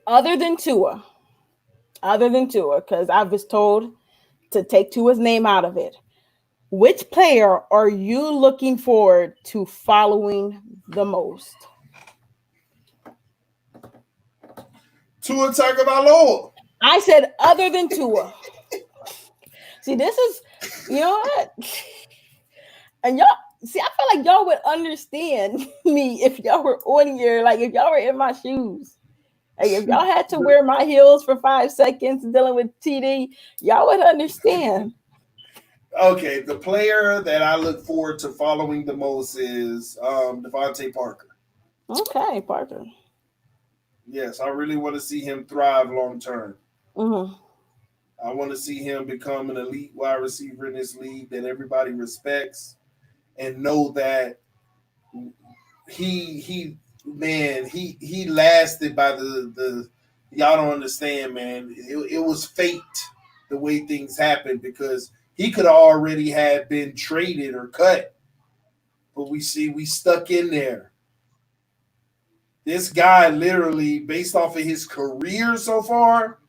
Other than Tua, because I was told to take Tua's name out of it. Which player are you looking forward to following the most? Tua Tagovailoa. I said other than Tua. See, this is, you know what? And y'all, see, I feel like y'all would understand me if y'all were on here, like if y'all were in my shoes. Like if y'all had to wear my heels for 5 seconds dealing with TD, y'all would understand. Okay, the player that I look forward to following the most is Devontae Parker. Okay, Parker. Yes, I really want to see him thrive long term. Mm-hmm. I want to see him become an elite wide receiver in this league that everybody respects and know that he lasted by the y'all don't understand, man. It was fate the way things happened because he could already have been traded or cut, but we stuck in there. This guy literally, based off of his career so far,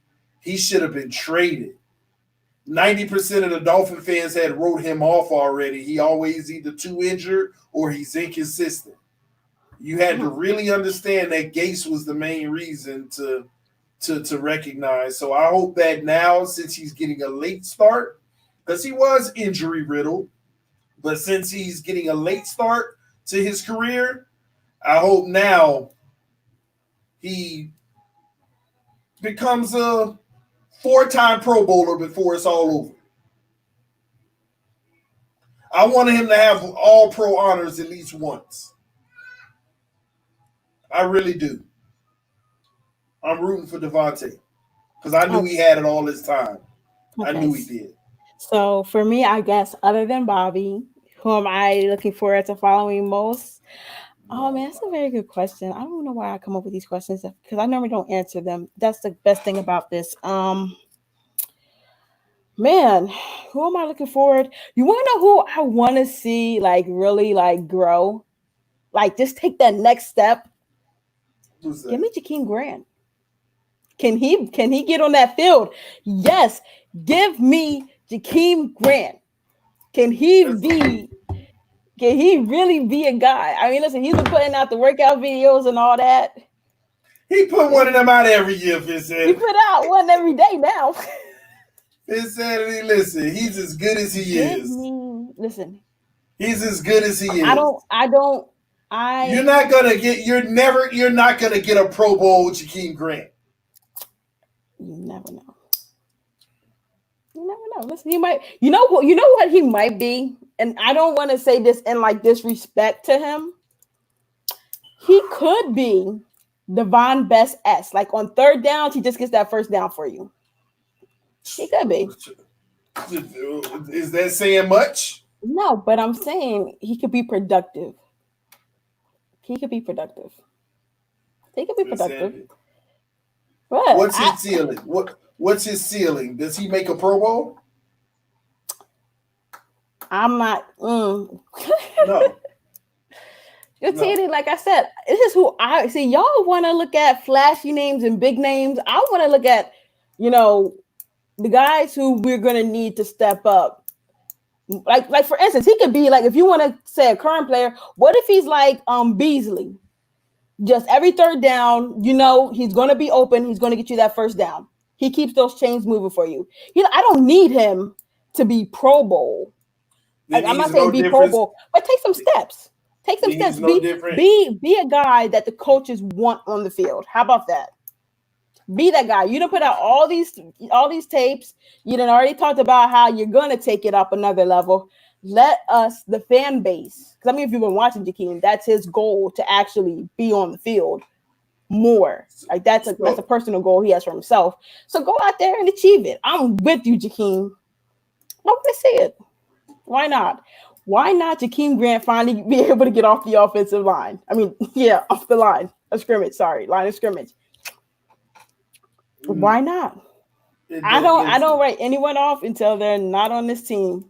he should have been traded. 90% of the Dolphin fans had wrote him off already. He always either too injured or he's inconsistent. You had to really understand that Gase was the main reason to recognize. So I hope that now, since he's getting a late start, because he was injury riddled, but since he's getting a late start to his career, I hope now he becomes a 4-time Pro Bowler before it's all over. I want him to have all pro honors at least once. I really do. I'm rooting for Devontae because I knew he had it all this time. Okay. I knew he did. So for me, I guess other than Bobby, who am I looking forward to following most? Oh man, that's a very good question. I don't know why I come up with these questions because I normally don't answer them. That's the best thing about this. Man, who am I looking forward? You want to know who I want to see like really like grow? Like just take that next step. Who's that? Give me Jakeem Grant. Can he get on that field? Yes. Give me Jakeem Grant. Can he really be a guy? I mean, listen, he's been putting out the workout videos and all that. He put one of them out every year, Phinsanity. He put out one every day now. Phinsanity, listen, he's as good as he is. Listen. He's as good as he is. You're not gonna get a Pro Bowl with Jakeem Grant. You never know. Listen, he might. You know what he might be, and I don't want to say this in like disrespect to him. He could be Devon Best S. Like on third downs, he just gets that first down for you. He could be. Is that saying much? No, but I'm saying he could be productive. He could be productive. What? What's his ceiling? What's his ceiling? Does he make a Pro Bowl? I'm not. No. You're TD, like I said, this is who I see. Y'all want to look at flashy names and big names. I want to look at, the guys who we're gonna need to step up. Like for instance, he could be like, if you want to say a current player, what if he's like Beasley? Just every third down, he's gonna be open. He's gonna get you that first down. He keeps those chains moving for you. I don't need him to be Pro Bowl. Like, I'm not saying be Pro Bowl, but take some steps. Take some steps. Be a guy that the coaches want on the field. How about that? Be that guy. You done put out all these tapes. You done already talked about how you're gonna take it up another level. Let us, the fan base, because I mean, if you've been watching Jakeem, that's his goal to actually be on the field more. Like that's a personal goal he has for himself. So go out there and achieve it. I'm with you, Jakeem. I want to see it. Why not? Why not Jakeem Grant finally be able to get off the offensive line? I mean, yeah, off the line of scrimmage. Sorry, line of scrimmage. Why not? I don't write anyone off until they're not on this team.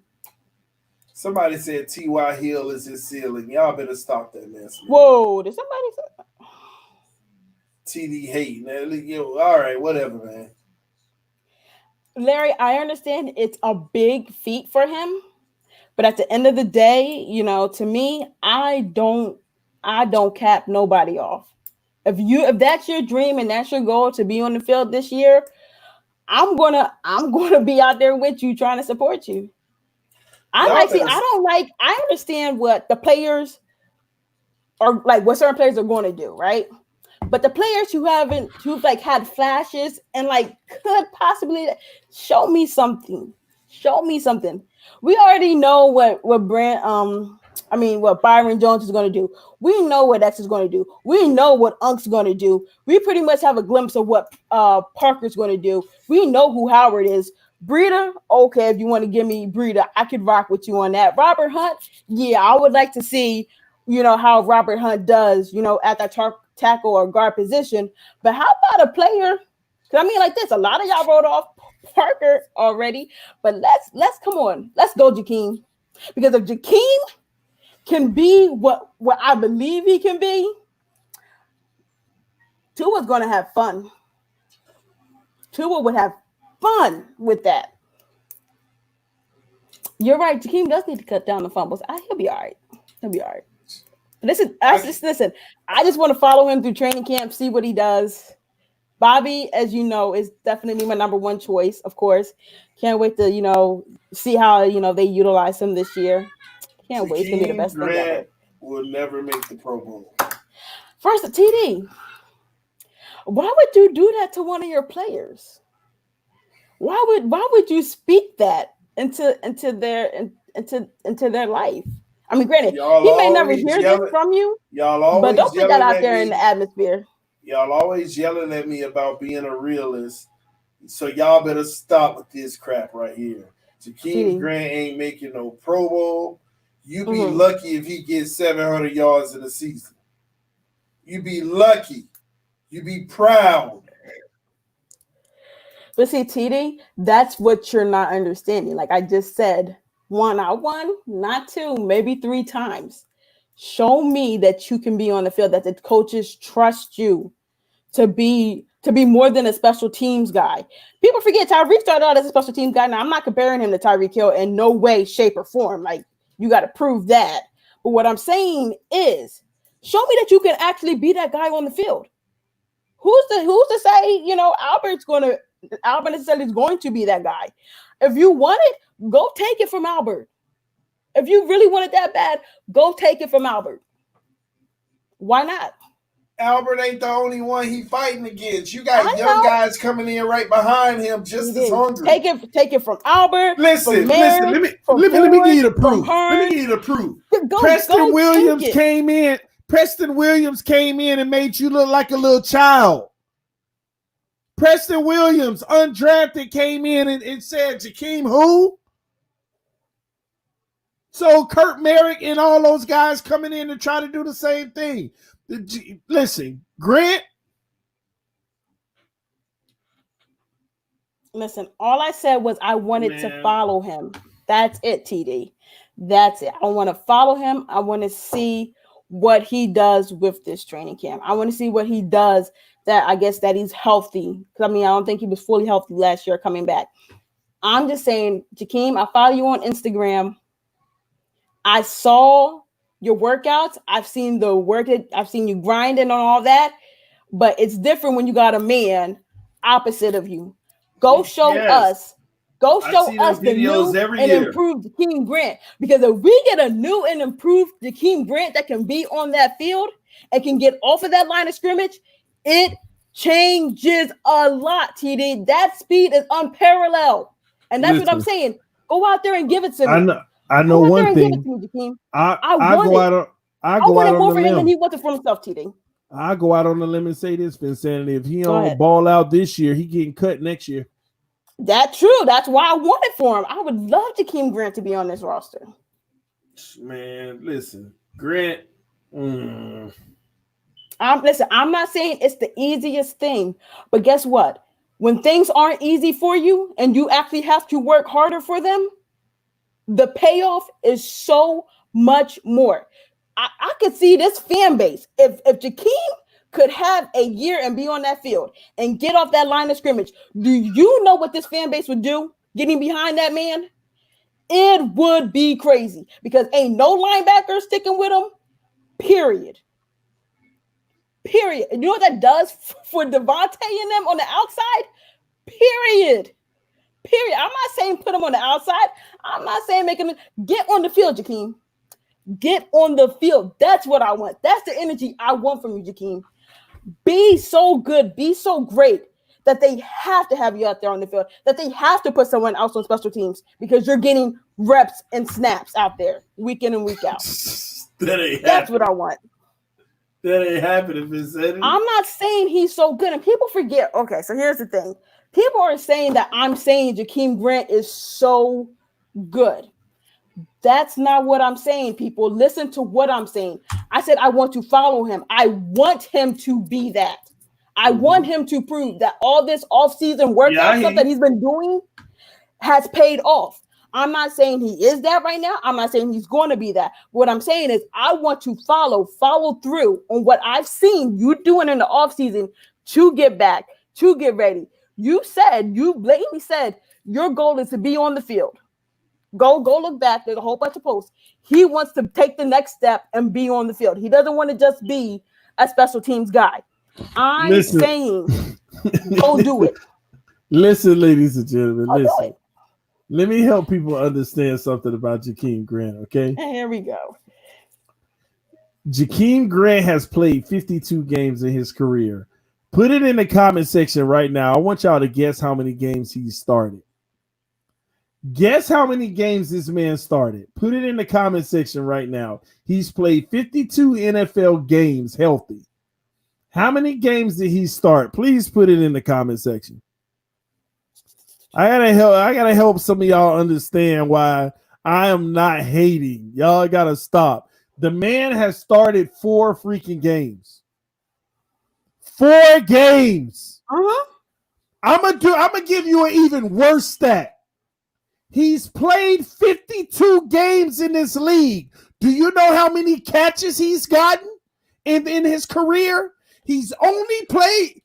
Somebody said T.Y. Hill is his ceiling. Y'all better stop that mess. Whoa, did somebody say TD hating? All right, whatever, man. Larry, I understand it's a big feat for him, But at the end of the day, to me, I don't cap nobody off. If that's your dream and that's your goal to be on the field this year, I'm gonna be out there with you trying to support you. I understand what the players are like, what certain players are going to do, right? But the players who've like had flashes and like could possibly show me something. We already know what Byron Jones is going to do. We know what X is going to do. We know what Unk's going to do. We pretty much have a glimpse of what Parker's going to do. We know who Howard is. Breida, okay, if you want to give me Breida, I could rock with you on that. Robert Hunt, yeah, I would like to see, how Robert Hunt does, at that tackle or guard position. But how about a player? Because I mean, like this, a lot of y'all wrote off Parker already, but let's come on, let's go, Jakeem. Because if Jakeem can be what I believe he can be, Tua's going to have fun. Tua would have fun with that. You're right. Jakeem does need to cut down the fumbles. He'll be all right. Listen, I just want to follow him through training camp, see what he does. Bobby, as you know, is definitely my number one choice, of course. Can't wait to, see how, they utilize him this year. Can't wait. It's going to be the best thing ever. Will never make the Pro Bowl. First, TD, why would you do that to one of your players? Why would you speak that into their life? I mean, granted, he may never hear this from you, but don't put that out there in the atmosphere. Y'all always yelling at me about being a realist, so y'all better stop with this crap right here. Jakeem Grant ain't making no Pro Bowl. You be lucky if he gets 700 yards in a season. You be lucky. You be proud. But see, TD, that's what you're not understanding. Like I just said, not one, not two, maybe 3 times. Show me that you can be on the field, that the coaches trust you to be more than a special teams guy. People forget Tyreek started out as a special teams guy. Now, I'm not comparing him to Tyreek Hill in no way, shape, or form. Like, you got to prove that. But what I'm saying is, show me that you can actually be that guy on the field. Who's to say, Albert necessarily is going to be that guy? If you want it, go take it from Albert. If you really want it that bad, go take it from Albert. Why not? Albert ain't the only one he fighting against. You got young guys coming in right behind him just as hungry. Take it from Albert. Listen. Let me give you the proof. Let me give you the proof. Preston Williams came in and made you look like a little child. Preston Williams, undrafted, came in and said, Jakeem who? So Kurt Merrick and all those guys coming in and try to do the same thing. Listen, Grant. Listen, all I said was I wanted to follow him. That's it, TD. That's it. I want to follow him. I want to see what he does with this training camp. I want to see what he does that he's healthy. Because, I mean, I don't think he was fully healthy last year coming back. I'm just saying, Jakeem, I follow you on Instagram. I saw your workouts. I've seen I've seen you grinding on all that. But it's different when you got a man opposite of you. Go show us. Go show us the new and improved Jakeem Grant. Because if we get a new and improved Jakeem Grant that can be on that field and can get off of that line of scrimmage, it changes a lot, TD. That speed is unparalleled. And that's what I'm saying. Go out there and give it to me. I know one thing. Give it to me, Jakeem. I go out on more the for him than limb. he wanted for himself, TD. I go out on the limb and say this, Phinsanity. If he don't ball out this year, he getting cut next year. That's true. That's why I want it for him. I would love Jakeem Grant to be on this roster. Man, listen, Grant. I'm not saying it's the easiest thing, but guess what? When things aren't easy for you and you actually have to work harder for them, the payoff is so much more. I could see this fan base. If Jakeem could have a year and be on that field and get off that line of scrimmage, do you know what this fan base would do getting behind that man? It would be crazy because ain't no linebacker sticking with him. Period. You know what that does for Devontae and them on the outside? Period. I'm not saying put them on the outside. I'm not saying make them get on the field, Jakeem. Get on the field. That's what I want. That's the energy I want from you, Jakeem. Be so good, be so great that they have to have you out there on the field, that they have to put someone else on special teams because you're getting reps and snaps out there week in and week out. That's what I want. That ain't happening, Phinsanity. I'm not saying he's so good, and people forget. Okay, so here's the thing. People are saying that I'm saying Jakeem Grant is so good. That's not what I'm saying, people. Listen to what I'm saying. I said I want to follow him. I want him to be that. I want him to prove that all this off-season workout stuff that he's been doing has paid off. I'm not saying he is that right now. I'm not saying he's going to be that. What I'm saying is I want to follow through on what I've seen you doing in the offseason to get back, to get ready. You blatantly said your goal is to be on the field. Go look back. There's a whole bunch of posts. He wants to take the next step and be on the field. He doesn't want to just be a special teams guy. I'm saying go do it. Listen, ladies and gentlemen, listen. Let me help people understand something about Jakeem Grant, okay? Here we go. Jakeem Grant has played 52 games in his career. Put it in the comment section right now. I want y'all to guess how many games he started. Guess how many games this man started. Put it in the comment section right now. He's played 52 NFL games healthy. How many games did he start? Please put it in the comment section. I gotta help some of y'all understand why I am not hating. Y'all gotta stop. The man has started 4 freaking games. 4 games. I'm gonna give you an even worse stat. He's played 52 games in this league. Do you know how many catches he's gotten in his career? He's only played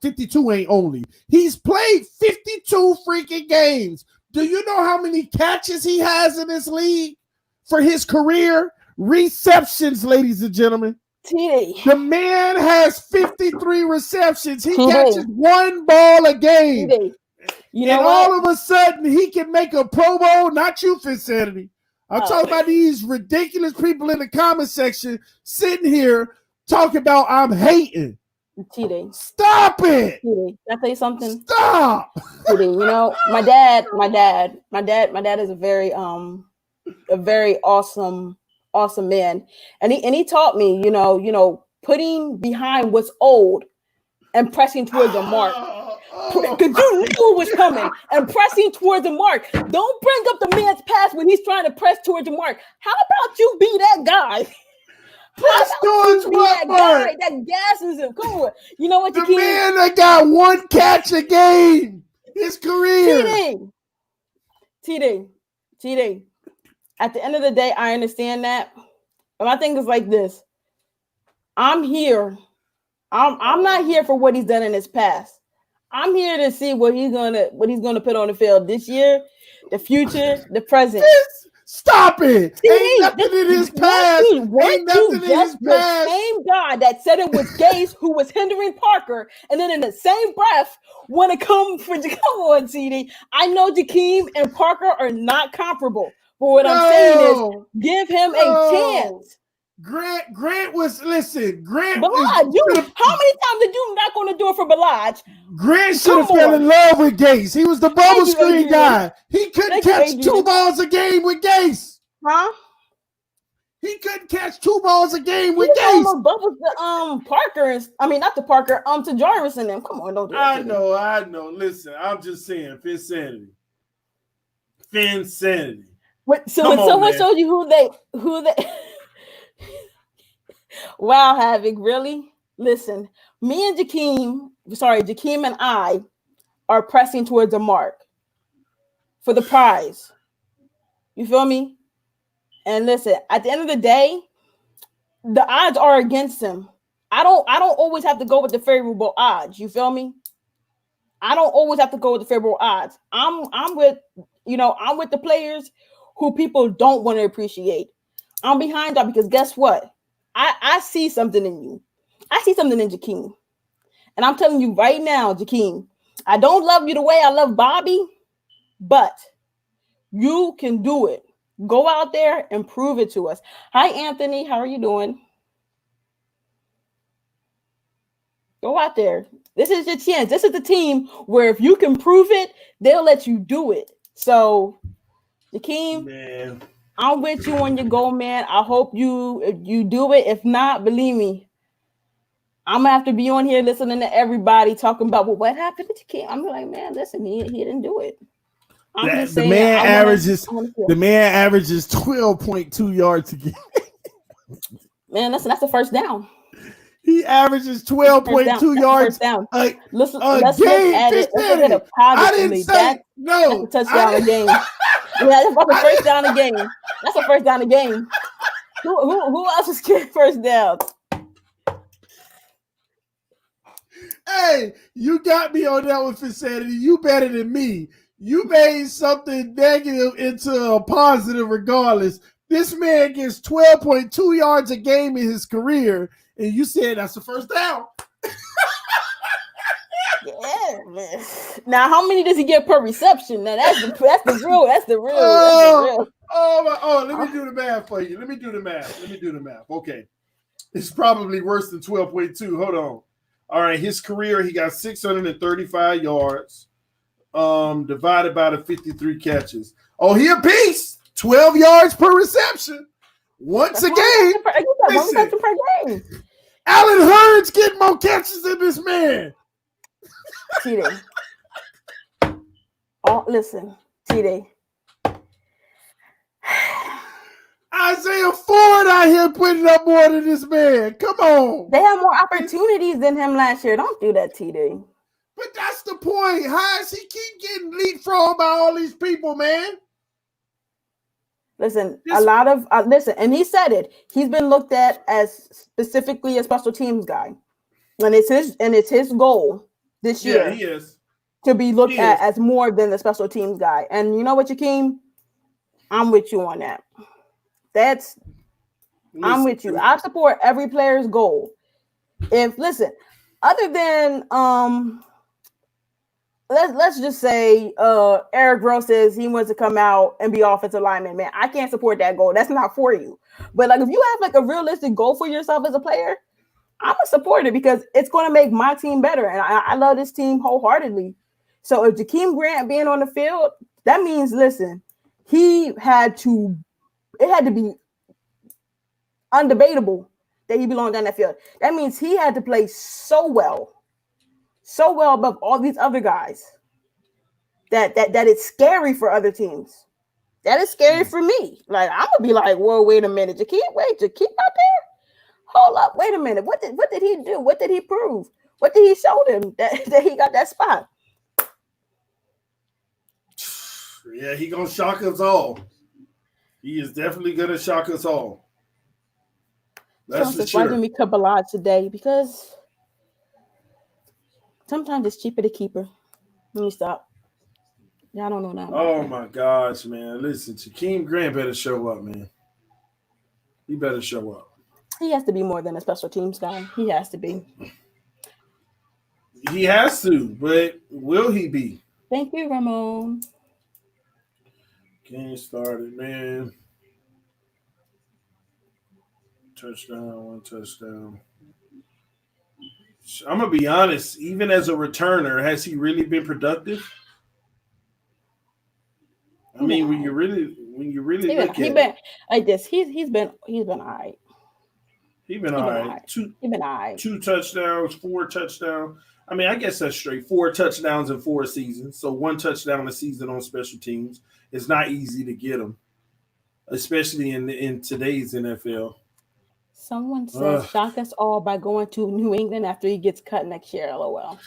52 ain't only. He's played 52 freaking games. Do you know how many catches he has in this league for his career? Receptions, ladies and gentlemen. TD. The man has 53 receptions. He catches 1 ball a game. TD. You know and what? all of a sudden, he can make a Pro Bowl. Not you, Phinsanity. I'm talking about these ridiculous people in the comment section sitting here talking about I'm hating. TD. Stop it. TD. Can I tell you something? Stop. TD. You know, my dad is a very awesome man. And he taught me, you know, putting behind what's old and pressing towards a mark. Because you knew it was coming and pressing towards the mark. Don't bring up the man's past when he's trying to press towards the mark. How about you be that guy? Press towards what mark? That gasses him. Come on. You know what? The man that got 1 catch a game. His career. TD. At the end of the day, I understand that. But my thing is like this. I'm here. I'm not here for what he's done in his past. I'm here to see what he's gonna put on the field this year, the future, the present. Stop it! Ain't nothing in his past. Ain't nothing in his past. The same guy that said it was Gase who was hindering Parker, and then in the same breath want to come on, CD. I know Jakeem and Parker are not comparable, but what I'm saying is give him a chance. Grant was listen. Grant. Balaj, how many times did you knock on the door for Balaj? Grant should have fell in love with Gase. He was the bubble screen guy. He couldn't catch 2 balls a game with Gase. Huh? He couldn't catch 2 balls a game with Gase. Almost bubbles to Parker. Not to Parker. To Jarvis and them. Come on, don't do that. I know. Listen, I'm just saying, Phinsanity. When someone showed you who they. Wow, Havoc, really? Listen, me and Jakeem and I are pressing towards a mark for the prize. You feel me? And listen, at the end of the day, the odds are against him. I don't always have to go with the favorable odds. You feel me? I don't always have to go with the favorable odds. I'm with the players who people don't want to appreciate. I'm behind y'all because guess what? I see something in you. I see something in Jakeem. And I'm telling you right now, Jakeem, I don't love you the way I love Bobby, but you can do it. Go out there and prove it to us. Hi, Anthony. How are you doing? Go out there. This is your chance. This is the team where if you can prove it, they'll let you do it. So, Jakeem, man, I'm with you on your goal, man. I hope you do it. If not, believe me, I'm gonna have to be on here listening to everybody talking about, well, what happened to Jakeem? I'm like, man, listen, he didn't do it. I'm just saying, the man averages 12.2 yards a game. Man, listen, that's the first down. He averages 12.2 yards down. Let's look at it. Let's look at it positively. That's a touchdown a game. Yeah, that's a first down a game. That's a first down a game. Who else is getting first down? Hey, you got me on that one, Phinsanity. You better than me. You made something negative into a positive regardless. This man gets 12.2 yards a game in his career, and you said that's the first down. Yeah, man. Now, how many does he get per reception? Now, that's the real. Let me do the math for you. Let me do the math. Okay. It's probably worse than 12.2. Hold on. All right, his career, he got 635 yards, divided by the 53 catches. Oh, he a beast. 12 yards per reception. Once a game. One reception per game. Allen Hurd's getting more catches than this man. TD. Oh, listen, TD. Isaiah Ford out here putting up more than this man. Come on. They have more opportunities than him last year. Don't do that, TD. But that's the point. How does he keep getting leapfrogged by all these people, man? Listen, and he said it. He's been looked at as specifically a special teams guy, and it's his goal this year. Yeah, he is to be looked at as more than the special teams guy. And you know what, Jakeem? I'm with you on that. I'm with you. I support every player's goal. Other than let's just say Eric Rowe says he wants to come out and be offensive lineman. Man, I can't support that goal. That's not for you. But like if you have like a realistic goal for yourself as a player, I'm gonna support it because it's going to make my team better. And I love this team wholeheartedly. So if Jakeem Grant being on the field, that means listen, it had to be undebatable that he belonged on that field. That means he had to play so well above all these other guys that it's scary for other teams. That is scary for me. Like I'm gonna be like, whoa, wait a minute, Jakeem out there? Hold up, wait a minute. What did he do? What did he prove? What did he show them that he got that spot? Yeah, he gonna shock us all. He is definitely gonna shock us all. That's for sure. Why didn't we cut Ballard today? Because sometimes it's cheaper to keep her. Let me stop. Yeah, I don't know now. Oh my gosh, man! Listen, Jakeem Grant better show up, man. He better show up. He has to be more than a special teams guy. He has to be. He has to, but will he be? Thank you, Ramon. Game started, man. One touchdown. I'm gonna be honest. Even as a returner, has he really been productive? I mean, when you really look at it, like this. He's been all right. He's been all right. Two touchdowns, 4 touchdowns. I mean, I guess that's straight. 4 touchdowns in 4 seasons. So 1 touchdown a season on special teams. It's not easy to get them, especially in today's NFL. Someone says, shock us all by going to New England after he gets cut next year, LOL.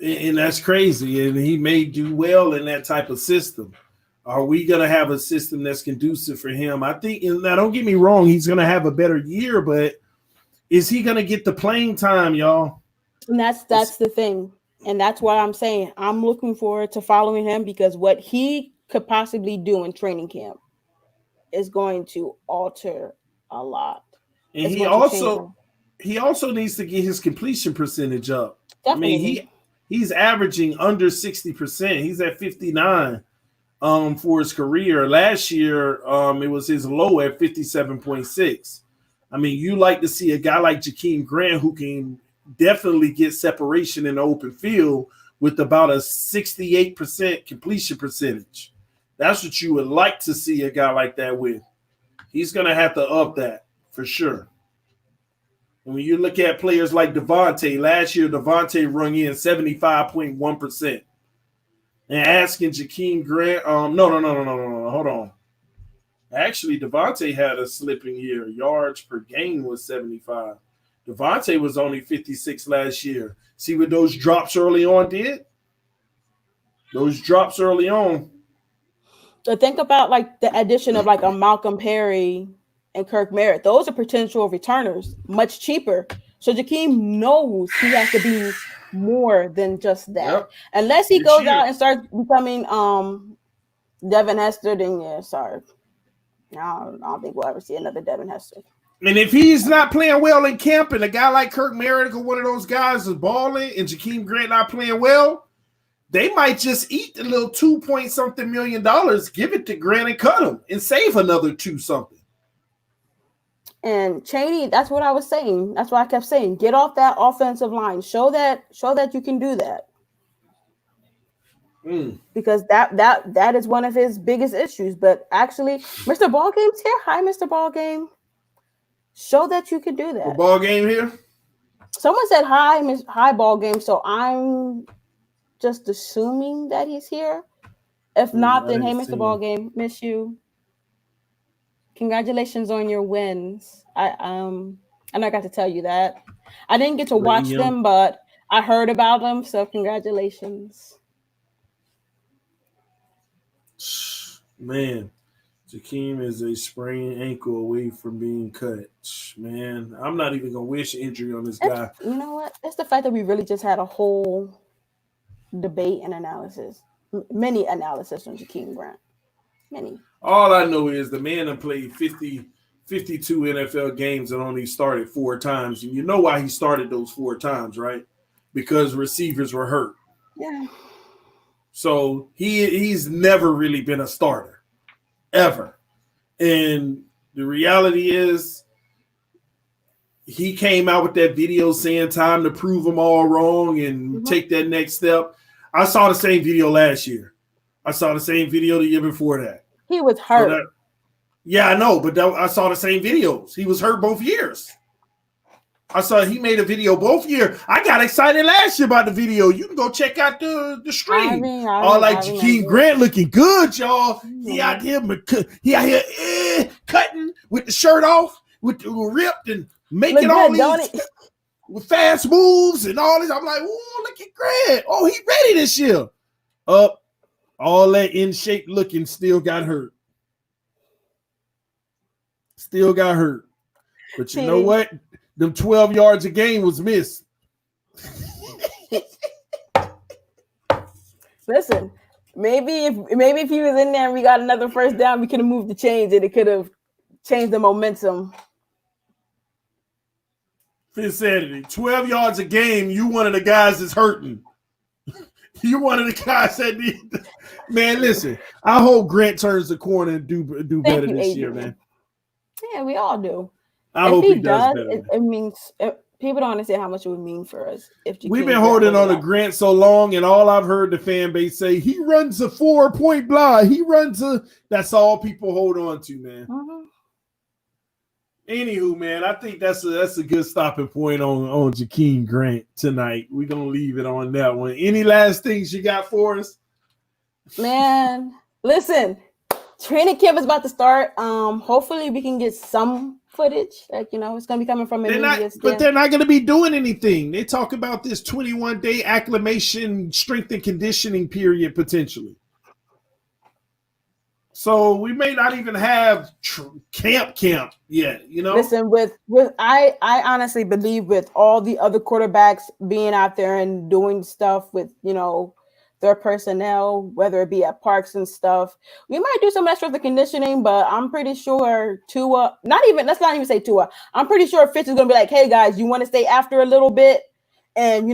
And that's crazy. And he may do well in that type of system. Are we going to have a system that's conducive for him? I think, now don't get me wrong, he's going to have a better year, but is he going to get the playing time, y'all? And that's the thing. And that's why I'm saying I'm looking forward to following him, because what he could possibly do in training camp is going to alter a lot. And It's going to change him. he also needs to get his completion percentage up. Definitely. I mean, he's averaging under 60%. He's at 59 for his career. Last year, it was his low at 57.6. I mean, you like to see a guy like Jakeem Grant who can definitely get separation in the open field with about a 68% completion percentage. That's what you would like to see a guy like that with. He's going to have to up that for sure. And when you look at players like Devontae, last year Devontae rung in 75.1%. And asking Jakeem Grant, no, hold on. Actually, Devontae had a slipping year. Yards per game was 75. Devontae was only 56 last year. See what those drops early on did? Those drops early on. So think about like the addition of like a Malcolm Perry and Kirk Merritt. Those are potential returners, much cheaper. So Jakeem knows he has to be more than just that. Yep. Unless he goes out and starts becoming Devin Hester, then yeah, sorry. I don't think we'll ever see another Devin Hester. And if he's not playing well in camp and a guy like Kirk Merritt or one of those guys is balling and Jakeem Grant not playing well, they might just eat the little $2-point-something million, give it to Grant and cut him and save another $2-something. And Chaney, that's what I was saying. That's why I kept saying, get off that offensive line. Show that you can do that. Because that is one of his biggest issues. But actually, Mr. Ballgame's here. Hi, Mr. Ballgame. Show that you can do that. The Ballgame here? Someone said hi, Ballgame. So I'm just assuming that he's here. If not, then hey, Mr. Ballgame, miss you. Congratulations on your wins. I know I got to tell you that. I didn't get to watch them, but I heard about them. So congratulations. Man, Jakeem is a sprained ankle away from being cut. Man, I'm not even going to wish injury on this guy. You know what? It's the fact that we really just had a whole debate and analysis. Many analysis on Jakeem Grant. Many. All I know is the man that played 52 NFL games and only started 4 times. And you know why he started those 4 times, right? Because receivers were hurt. Yeah. So he's never really been a starter, ever. And the reality is he came out with that video saying time to prove them all wrong and take that next step. I saw the same video last year. I saw the same video the year before that. He was hurt. So yeah, I know, but I saw the same videos. He was hurt both years. I saw he made a video both years. I got excited last year about the video. You can go check out the stream. Jakeem Grant looking good, y'all. He out here cutting with the shirt off, with the ripped and making all these with fast moves and all this. I'm like, oh, look at Grant. Oh, he ready this year. All that in shape looking still got hurt. But you know what? Them 12 yards a game was missed. Listen, maybe if he was in there and we got another first down, we could have moved the chains and it could have changed the momentum. Phinsanity, 12 yards a game, you one of the guys that's hurting. You one of the guys that need. Man, listen, I hope Grant turns the corner and do better this year, man. Yeah, we all do. I hope he does better. It means people don't understand how much it would mean for us. We've been holding on to Grant so long, and all I've heard the fan base say, he runs a 4-point blah. That's all people hold on to, man. Mm-hmm. Anywho, man, I think that's a good stopping point on Jakeem Grant tonight. We're going to leave it on that one. Any last things you got for us? Man, listen, training camp is about to start. Hopefully we can get some footage. It's going to be coming from but they're not going to be doing anything. They talk about this 21-day acclimation, strength and conditioning period potentially. So we may not even have camp yet, you know? Listen, with I honestly believe with all the other quarterbacks being out there and doing stuff with, their personnel, whether it be at parks and stuff, we might do some extra of the conditioning, but I'm pretty sure let's not even say Tua. I'm pretty sure Fitz is going to be like, hey guys, you want to stay after a little bit and,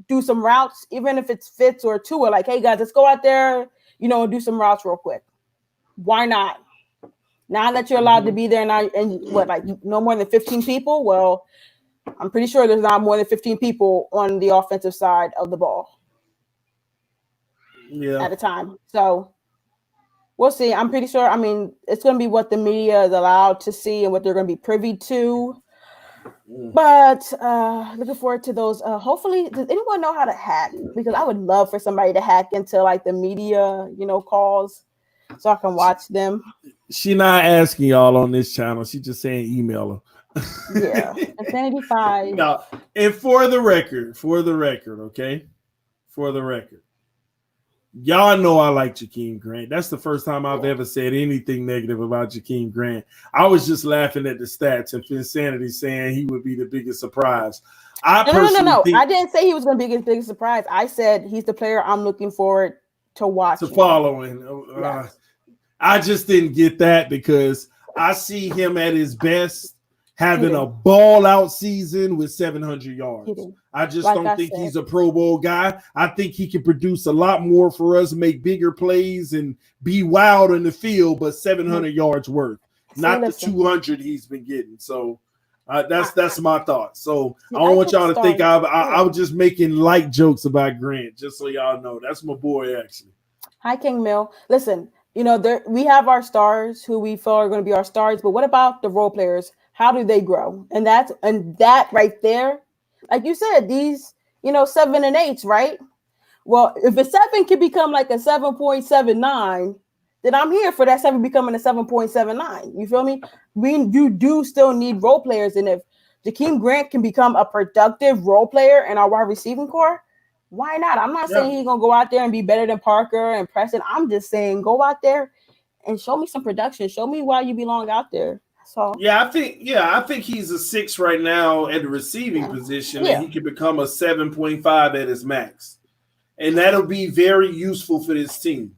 do some routes, even if it's Fitz or Tua, like, hey guys, let's go out there, and do some routes real quick. Why not? Now that you're allowed to be there now, and no more than 15 people? Well, I'm pretty sure there's not more than 15 people on the offensive side of the ball at a time. So we'll see. I'm pretty sure. I mean, it's going to be what the media is allowed to see and what they're going to be privy to. But looking forward to those. Hopefully, does anyone know how to hack? Because I would love for somebody to hack into like the media, calls, so I can watch them. She not asking y'all on this channel. She just saying email her. Yeah, Phinsanity 5. No, and for the record, okay? For the record. Y'all know I like Jakeem Grant. That's the first time I've ever said anything negative about Jakeem Grant. I was just laughing at the stats and Phinsanity saying he would be the biggest surprise. No. I didn't say he was going to be the biggest surprise. I said he's the player I'm looking forward to watching. To following. Yes. I just didn't get that because I see him at his best having a ball out season with 700 yards. I just don't think he's a Pro Bowl guy. I think he can produce a lot more for us, make bigger plays and be wild in the field, but 700 yards worth, not the 200 he's been getting. So that's my thought. So I don't want y'all to think I was just making light jokes about Grant, just so y'all know. That's my boy, actually. Hi, King Mill. Listen, we have our stars who we feel are going to be our stars, but what about the role players? How do they grow? And that right there, like you said, these, 7 and 8s, right? Well, if a 7 can become like a 7.79, then I'm here for that 7 becoming a 7.79. You feel me? You do still need role players. And if Jakeem Grant can become a productive role player in our wide receiving core, why not? I'm not saying he's going to go out there and be better than Parker and Preston. I'm just saying go out there and show me some production. Show me why you belong out there. So I think he's a 6 right now at the receiving position, and he can become a 7.5 at his max. And that'll be very useful for this team.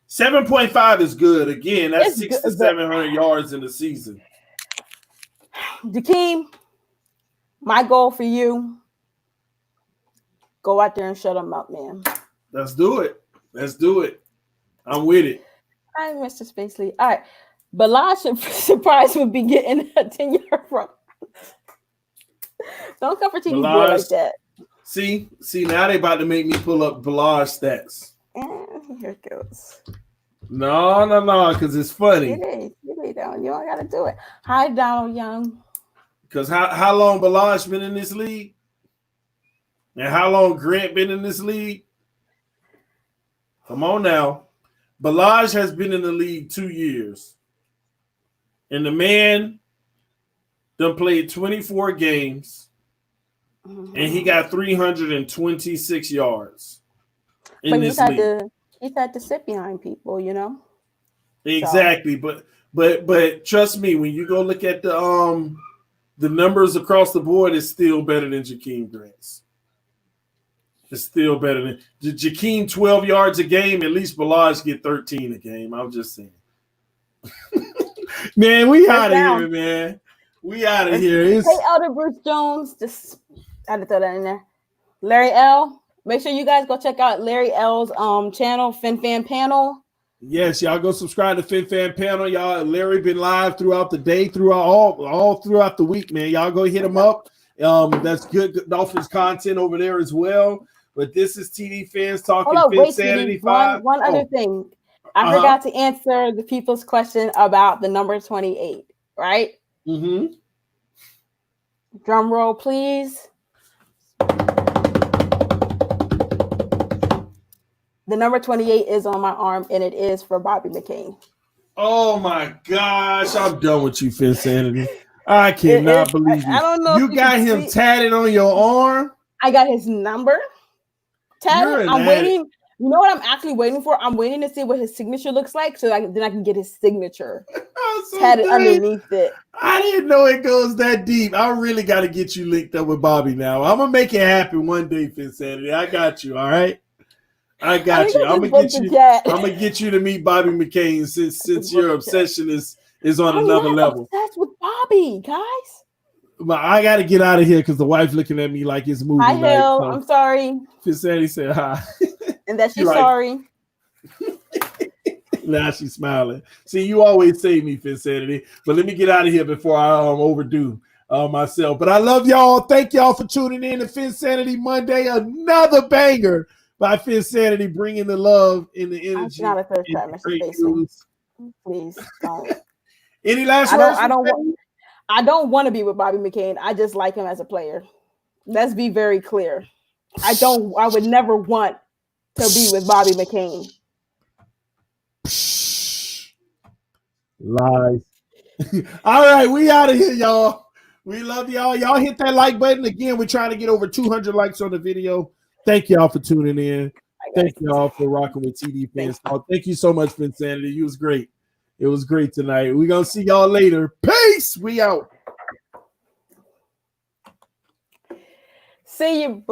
7.5 is good. Again, that's 600 to 700 yards in the season. Jakeem, my goal for you, go out there and shut them up, man. Let's do it. I'm with it. Hi, Mr. Spacely. All right. Balaj surprise would be getting a 10-yard run. Don't come for TV boy like that. See, now they about to make me pull up Balaj stats. Here it goes. No, because it's funny. You don't got to do it. Hi, Donald Young. Because how long Balaj been in this league? And how long Grant been in this league? Come on now. Balaj has been in the league 2 years. And the man done played 24 games. And he got 326 yards in this league. He's had to sit behind people, Exactly. So. But trust me, when you go look at the numbers across the board, it's still better than Jakeem Grant's. It's still better than Jakeem 12 yards a game. At least Balaj get 13 a game. I'm just saying. Man, we out of here, man. We out of here. Hey, Elder Bruce Jones. Just had to throw that in there. Larry L. Make sure you guys go check out Larry L's channel, FinFan Panel. Yes, y'all go subscribe to FinFan Panel. Y'all, Larry been live throughout the day, all throughout the week, man. Y'all go hit him up. That's good Dolphins content over there as well. But this is TD Fans talking Phinsanity 5. One other thing. I forgot to answer the people's question about the number 28, right? Mm-hmm. Drum roll, please. The number 28 is on my arm, and it is for Bobby McCain. Oh, my gosh. I'm done with you, Phinsanity. I cannot believe you. I don't know. You got him tatted on your arm? I got his number tatted. I'm waiting. You know what I'm actually waiting for? I'm waiting to see what his signature looks like, so then I can get his signature tatted underneath it. I didn't know it goes that deep. I really got to get you linked up with Bobby now. I'm gonna make it happen one day, Phinsanity. I got you. All right. I got you. I'm gonna get you to meet Bobby McCain since your obsession is on another level. Obsessed with Bobby, guys. But I got to get out of here because the wife's looking at me like it's movie night. So I'm sorry. Phinsanity said hi. And that she's sorry. Now she's smiling. See, you always save me, Phinsanity. But let me get out of here before I overdo myself. But I love y'all. Thank y'all for tuning in to Phinsanity Monday. Another banger by Phinsanity, bringing the love and the energy. Not a third time, please don't. Any last words? I don't want to be with Bobby McCain. I just like him as a player. Let's be very clear. I would never want to be with Bobby McCain. Lies. All right, we out of here, y'all. We love y'all. Y'all hit that like button. Again, we're trying to get over 200 likes on the video. Thank y'all for tuning in. Thank y'all for rocking with TDPHINSTALK. Thank you so much, Phinsanity. You was great. It was great tonight. We're going to see y'all later. Peace. We out. See you, bro.